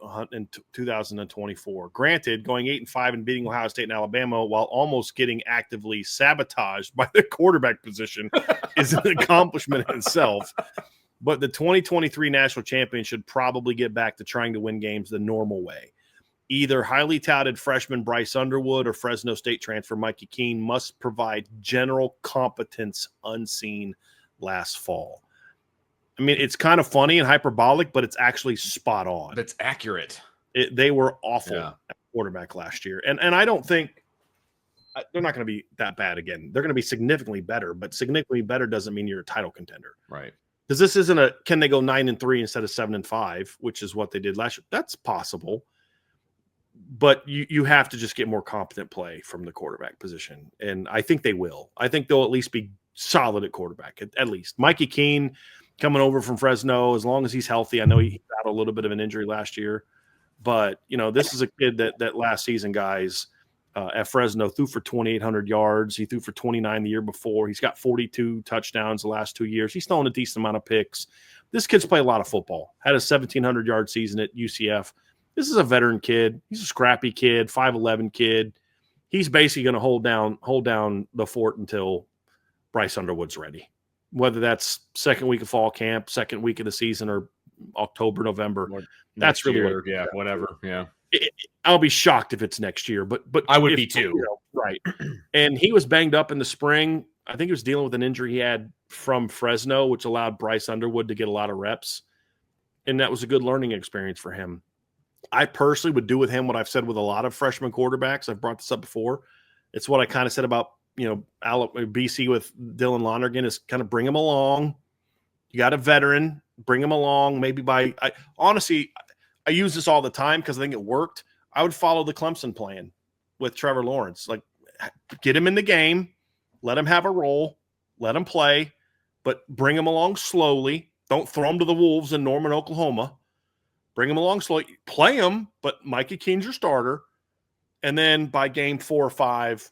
Speaker 2: 2024. Granted, going 8-5 and beating Ohio State and Alabama while almost getting actively sabotaged by the quarterback position is an accomplishment in itself. But the 2023 national champion should probably get back to trying to win games the normal way. Either highly touted freshman Bryce Underwood or Fresno State transfer Mikey Keene must provide general competence unseen last fall. I mean, it's kind of funny and hyperbolic, but it's actually spot on.
Speaker 1: That's accurate.
Speaker 2: They were awful at quarterback last year. And I don't think they're not going to be that bad again. They're going to be significantly better, but significantly better doesn't mean you're a title contender.
Speaker 1: Right.
Speaker 2: Because this isn't can they go 9-3 instead of 7-5, which is what they did last year? That's possible. But you have to just get more competent play from the quarterback position. And I think they will. I think they'll at least be solid at quarterback, at least. Mikey Keene coming over from Fresno, as long as he's healthy. I know he had a little bit of an injury last year. But, this is a kid that last season, guys, at Fresno threw for 2,800 yards. He threw for 29 the year before. He's got 42 touchdowns the last 2 years. He's throwing a decent amount of picks. This kid's played a lot of football. Had a 1,700-yard season at UCF. This is a veteran kid. He's a scrappy kid, 5'11" kid. He's basically going to hold down the fort until Bryce Underwood's ready, whether that's second week of fall camp, second week of the season, or October, November. That's really
Speaker 1: whatever. Yeah.
Speaker 2: I'll be shocked if it's next year, but
Speaker 1: I would be too.
Speaker 2: Right. And he was banged up in the spring. I think he was dealing with an injury he had from Fresno, which allowed Bryce Underwood to get a lot of reps. And that was a good learning experience for him. I personally would do with him what I've said with a lot of freshman quarterbacks. I've brought this up before. It's what I kind of said about, BC with Dylan Lonergan, is kind of bring him along. You got a veteran, bring him along. Maybe honestly, I use this all the time because I think it worked. I would follow the Clemson plan with Trevor Lawrence. Like, get him in the game, let him have a role, let him play, but bring him along slowly. Don't throw him to the Wolves in Norman, Oklahoma. Bring him along slowly. Play him, but Mikey Keene's your starter. And then by game 4 or 5,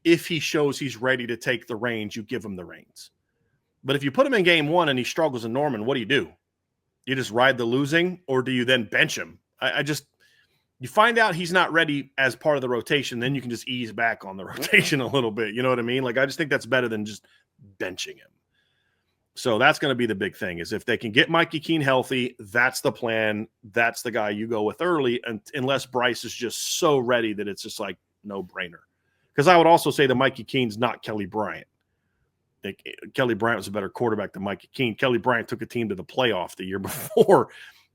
Speaker 2: if he shows he's ready to take the reins, you give him the reins. But if you put him in game 1 and he struggles in Norman, what do? You just ride the losing, or do you then bench him? You find out he's not ready as part of the rotation, then you can just ease back on the rotation a little bit. You know what I mean? Like, I just think that's better than just benching him. So that's going to be the big thing, is if they can get Mikey Keene healthy, that's the plan. That's the guy you go with early, unless Bryce is just so ready that it's just like no-brainer. Because I would also say that Mikey Keene's not Kelly Bryant. Kelly Bryant was a better quarterback than Mikey Keene. Kelly Bryant took a team to the playoff the year before,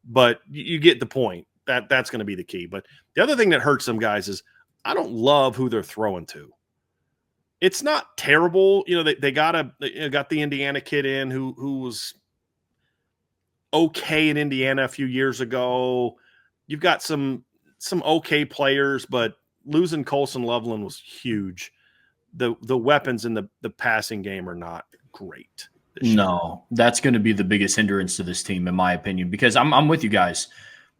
Speaker 2: but you get the point. That's going to be the key. But the other thing that hurts some guys is I don't love who they're throwing to. It's not terrible. They got the Indiana kid in who was okay in Indiana a few years ago. You've got some okay players, but losing Colson Loveland was huge. The weapons in the passing game are not great.
Speaker 3: No, that's going to be the biggest hindrance to this team, in my opinion, because I'm with you guys.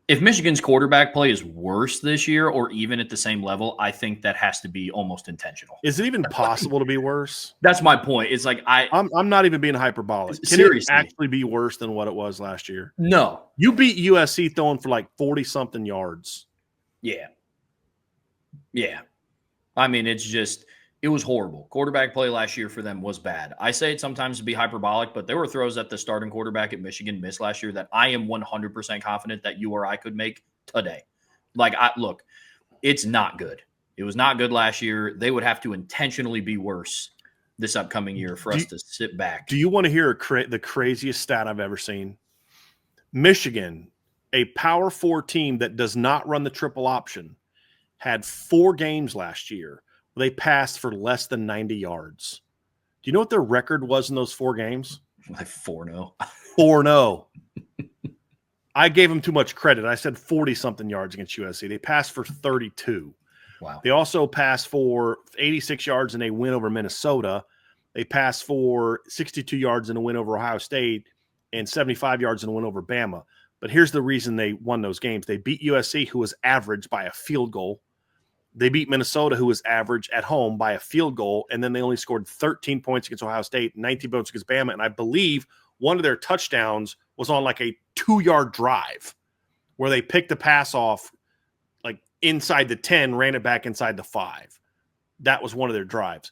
Speaker 3: If Michigan's quarterback play is worse this year or even at the same level, I think that has to be almost intentional.
Speaker 2: Is it even possible to be worse?
Speaker 3: That's my point. It's like
Speaker 2: I'm not even being hyperbolic. Can
Speaker 3: seriously,
Speaker 2: it actually be worse than what it was last year?
Speaker 3: No.
Speaker 2: You beat USC throwing for like 40-something yards.
Speaker 3: Yeah. I mean, it was horrible. Quarterback play last year for them was bad. I say it sometimes to be hyperbolic, but there were throws that the starting quarterback at Michigan missed last year that I am 100% confident that you or I could make today. Look, it's not good. It was not good last year. They would have to intentionally be worse this upcoming year for us to sit back.
Speaker 2: Do you want to hear the craziest stat I've ever seen? Michigan, a Power 4 team that does not run the triple option, had 4 games last year. They passed for less than 90 yards. Do you know what their record was in those 4 games?
Speaker 3: Like 4-0.
Speaker 2: 4-0. I gave them too much credit. I said 40-something yards against USC. They passed for 32.
Speaker 3: Wow.
Speaker 2: They also passed for 86 yards in a win over Minnesota. They passed for 62 yards in a win over Ohio State and 75 yards in a win over Bama. But here's the reason they won those games. They beat USC, who was average by a field goal. They beat Minnesota, who was average at home by a field goal, and then they only scored 13 points against Ohio State, 19 points against Bama, and I believe one of their touchdowns was on like a 2-yard drive where they picked the pass off like inside the 10, ran it back inside the 5. That was one of their drives.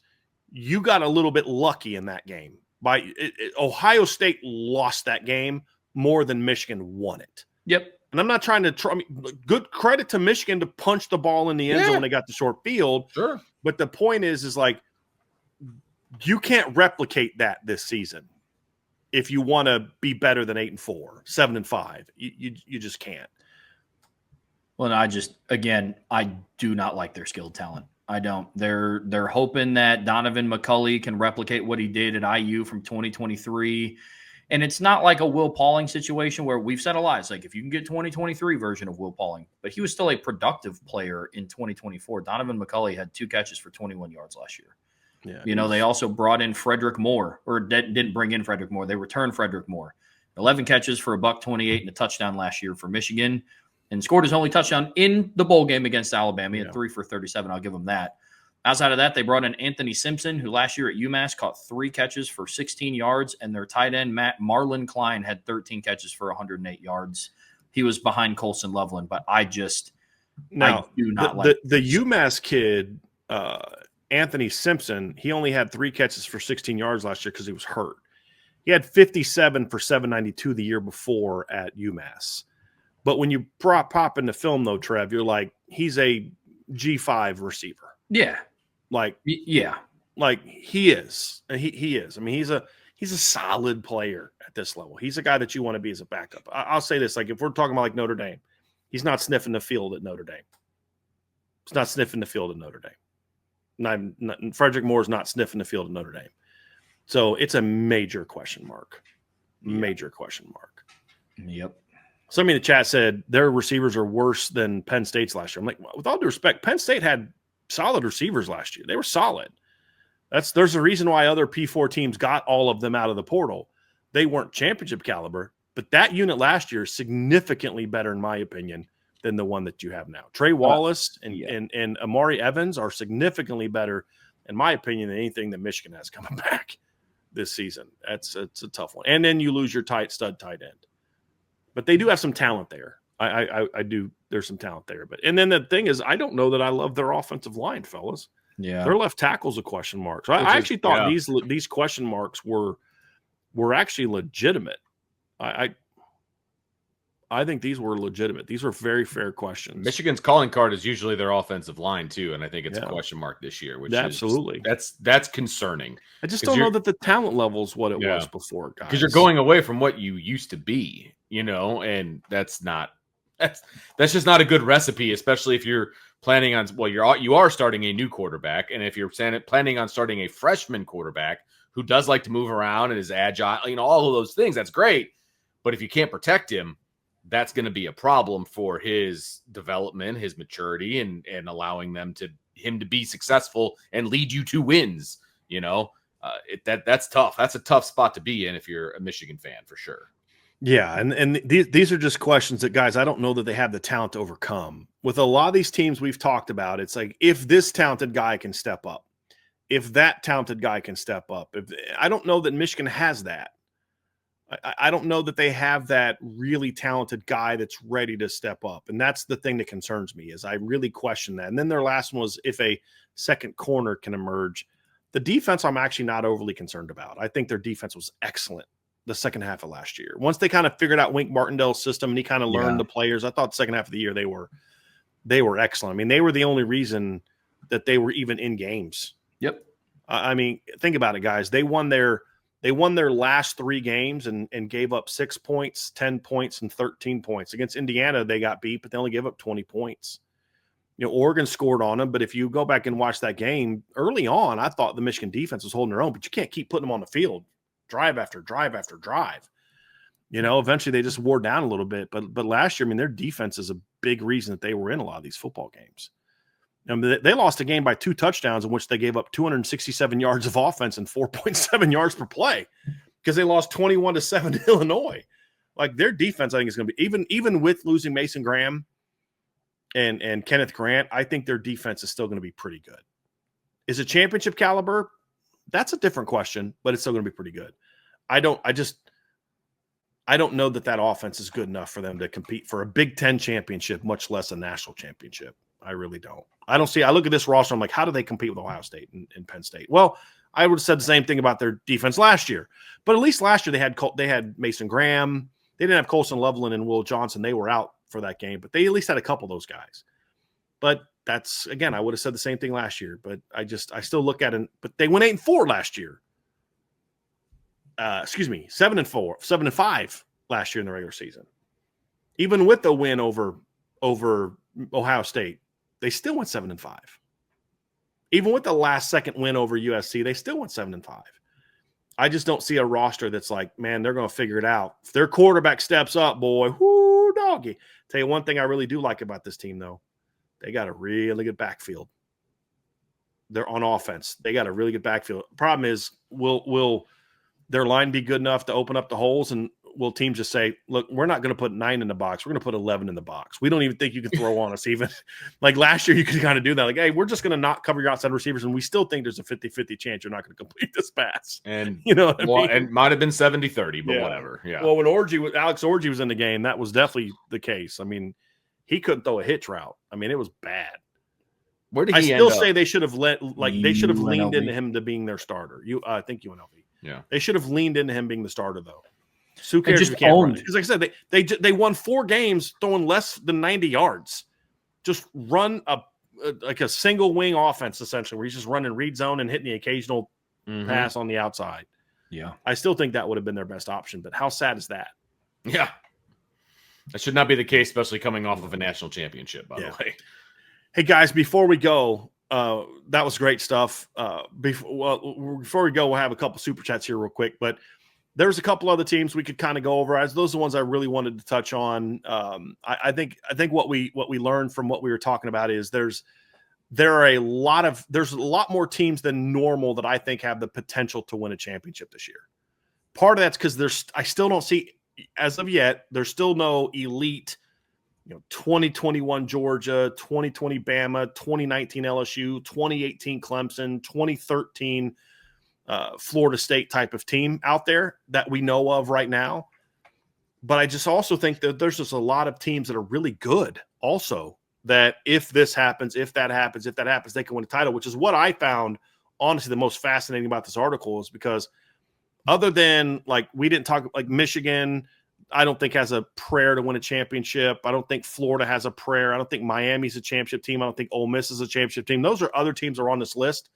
Speaker 2: You got a little bit lucky in that game. Ohio State lost that game more than Michigan won it.
Speaker 3: Yep.
Speaker 2: And I'm not trying to try. I mean, good credit to Michigan to punch the ball in the end zone when they got the short field.
Speaker 1: Sure.
Speaker 2: But the point is like, you can't replicate that this season if you want to be better than 8-4, 7-5. You just can't.
Speaker 3: Well, I do not like their skilled talent. I don't. They're hoping that Donovan McCulley can replicate what he did at IU from 2023. And it's not like a Will Pauling situation where we've said a lot. It's like if you can get 2023 version of Will Pauling, but he was still a productive player in 2024. Donovan McCulley had 2 catches for 21 yards last year. Yeah, they also brought in Frederick Moore, or didn't bring in Frederick Moore. They returned Frederick Moore. 11 catches for $128 and a touchdown last year for Michigan, and scored his only touchdown in the bowl game against Alabama. He had 3 for 37. I'll give him that. Outside of that, they brought in Anthony Simpson, who last year at UMass caught 3 catches for 16 yards, and their tight end, Marlon Klein, had 13 catches for 108 yards. He was behind Colson Loveland, but I do not like
Speaker 2: the UMass kid, Anthony Simpson. He only had 3 catches for 16 yards last year because he was hurt. He had 57 for 792 the year before at UMass. But when you pop in the film, though, Trev, you're like, he's a G5 receiver.
Speaker 3: Yeah.
Speaker 2: Like he is. He is. I mean, he's a solid player at this level. He's a guy that you want to be as a backup. I'll say this: like if we're talking about like Notre Dame, he's not sniffing the field at Notre Dame. He's not sniffing the field at Notre Dame. Frederick Moore's not sniffing the field at Notre Dame. So it's a major question mark. Major question mark.
Speaker 3: Yep.
Speaker 2: Somebody in the chat said their receivers are worse than Penn State's last year. I'm like, with all due respect, Penn State had solid receivers last year. They were solid. There's a reason why other P4 teams got all of them out of the portal. They weren't championship caliber, but that unit last year is significantly better, in my opinion, than the one that you have now. Trey Wallace and Amari Evans are significantly better, in my opinion, than anything that Michigan has coming back this season. It's a tough one. And then you lose your stud tight end. But they do have some talent there. I do. There's some talent there. And then the thing is, I don't know that I love their offensive line, fellas.
Speaker 3: Yeah.
Speaker 2: Their left tackle's a question mark. So I actually thought these question marks were actually legitimate. I think these were legitimate. These were very fair questions.
Speaker 1: Michigan's calling card is usually their offensive line too, and I think it's a question mark this year, which
Speaker 2: absolutely
Speaker 1: that's concerning.
Speaker 2: I just don't know that the talent level is what it was before, guys.
Speaker 1: Because you're going away from what you used to be, and that's just not a good recipe, especially if you're planning on you are starting a new quarterback, and if you're planning on starting a freshman quarterback who does like to move around and is agile, all of those things, that's great. But if you can't protect him, that's going to be a problem for his development, his maturity, and allowing him to be successful and lead you to wins. That's tough. That's a tough spot to be in if you're a Michigan fan, for sure.
Speaker 2: Yeah, and these are just questions that, guys, I don't know that they have the talent to overcome. With a lot of these teams we've talked about, it's like, if this talented guy can step up, if that talented guy can step up. I don't know that Michigan has that. I don't know that they have that really talented guy that's ready to step up. And that's the thing that concerns me, is I really question that. And then their last one was if a second corner can emerge. The defense I'm actually not overly concerned about. I think their defense was excellent the second half of last year. Once they kind of figured out Wink Martindale's system and he kind of learned the players, I thought the second half of the year they were excellent. I mean, they were the only reason that they were even in games.
Speaker 3: Yep.
Speaker 2: I mean, think about it, guys. They won their last 3 games and gave up 6 points, 10 points, and 13 points. Against Indiana, they got beat, but they only gave up 20 points. Oregon scored on them, but if you go back and watch that game, early on, I thought the Michigan defense was holding their own, but you can't keep putting them on the field, drive after drive after drive. Eventually they just wore down a little bit. But last year, I mean, their defense is a big reason that they were in a lot of these football games. They lost a game by 2 touchdowns in which they gave up 267 yards of offense and 4.7 yards per play because they lost 21-7 to Illinois. Like, their defense, I think, is going to be even with losing Mason Graham and Kenneth Grant, I think their defense is still going to be pretty good. Is it championship caliber? That's a different question, but it's still going to be pretty good. I don't know that offense is good enough for them to compete for a Big Ten championship, much less a national championship. I really don't. I look at this roster, I'm like, how do they compete with Ohio State and Penn State? Well, I would have said the same thing about their defense last year. But at least last year they had Mason Graham. They didn't have Colson Loveland and Will Johnson. They were out for that game, but they at least had a couple of those guys. But that's, again, I would have said the same thing last year, but I still look at it. But they went 8-4 last year. 7-5 last year in the regular season. Even with the win over Ohio State, they still went 7-5. Even with the last second win over USC, they still went 7-5. I just don't see a roster that's like, man, they're going to figure it out. If their quarterback steps up, boy, whoo, doggy. Tell you one thing I really do like about this team, though. They got a really good backfield. They're on offense. They got a really good backfield. Problem is, will their line be good enough to open up the holes, and will teams just say, look, we're not going to put 9 in the box. We're going to put 11 in the box. We don't even think you can throw on us even. Like last year, you could kind of do that. Like, hey, we're just going to not cover your outside receivers, and we still think there's a 50-50 chance you're not going to complete this pass.
Speaker 1: And
Speaker 2: you know what I mean?
Speaker 1: And might have been 70-30, but whatever. Yeah.
Speaker 2: Well, when Alex Orji was in the game, that was definitely the case. I mean, he couldn't throw a hitch route. I mean, it was bad.
Speaker 1: Where did
Speaker 2: I
Speaker 1: he
Speaker 2: still
Speaker 1: end
Speaker 2: say
Speaker 1: up?
Speaker 2: they should have leaned into him to being their starter. I think UNLV.
Speaker 1: Yeah.
Speaker 2: They should have leaned into him being the starter, though. Who cares
Speaker 3: just
Speaker 2: if you can't run
Speaker 3: owned.
Speaker 2: it? Because like I said, they won 4 games throwing less than 90 yards. Just run a single wing offense, essentially, where he's just running read zone and hitting the occasional pass on the outside.
Speaker 3: Yeah.
Speaker 2: I still think that would have been their best option, but how sad is that?
Speaker 1: Yeah. That should not be the case, especially coming off of a national championship, by the way.
Speaker 2: Hey, guys, before we go, that was great stuff. Before we go, we'll have a couple super chats here real quick, but there's a couple other teams we could kind of go over. As those are the ones I really wanted to touch on. I think what we learned from what we were talking about is there's a lot more teams than normal that I think have the potential to win a championship this year. Part of that's because I still don't see, as of yet, there's still no elite, 2021 Georgia, 2020 Bama, 2019 LSU, 2018 Clemson, 2013 Florida State type of team out there that we know of right now. But I just also think that there's just a lot of teams that are really good also, that if this happens, if that happens, they can win a title, which is what I found, honestly, the most fascinating about this article is because other than, like, we didn't talk, like, Michigan, I don't think has a prayer to win a championship. I don't think Florida has a prayer. I don't think Miami's a championship team. I don't think Ole Miss is a championship team. Those are other teams that are on this list.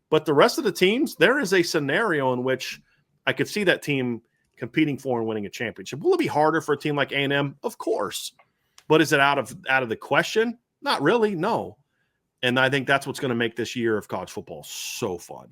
Speaker 2: But the rest of the teams, there is a scenario in which I could see that team competing for and winning a championship. Will it be harder for a team like A&M? Of course. But is it out of the question? Not really, no. And I think that's what's going to make this year of college football so fun.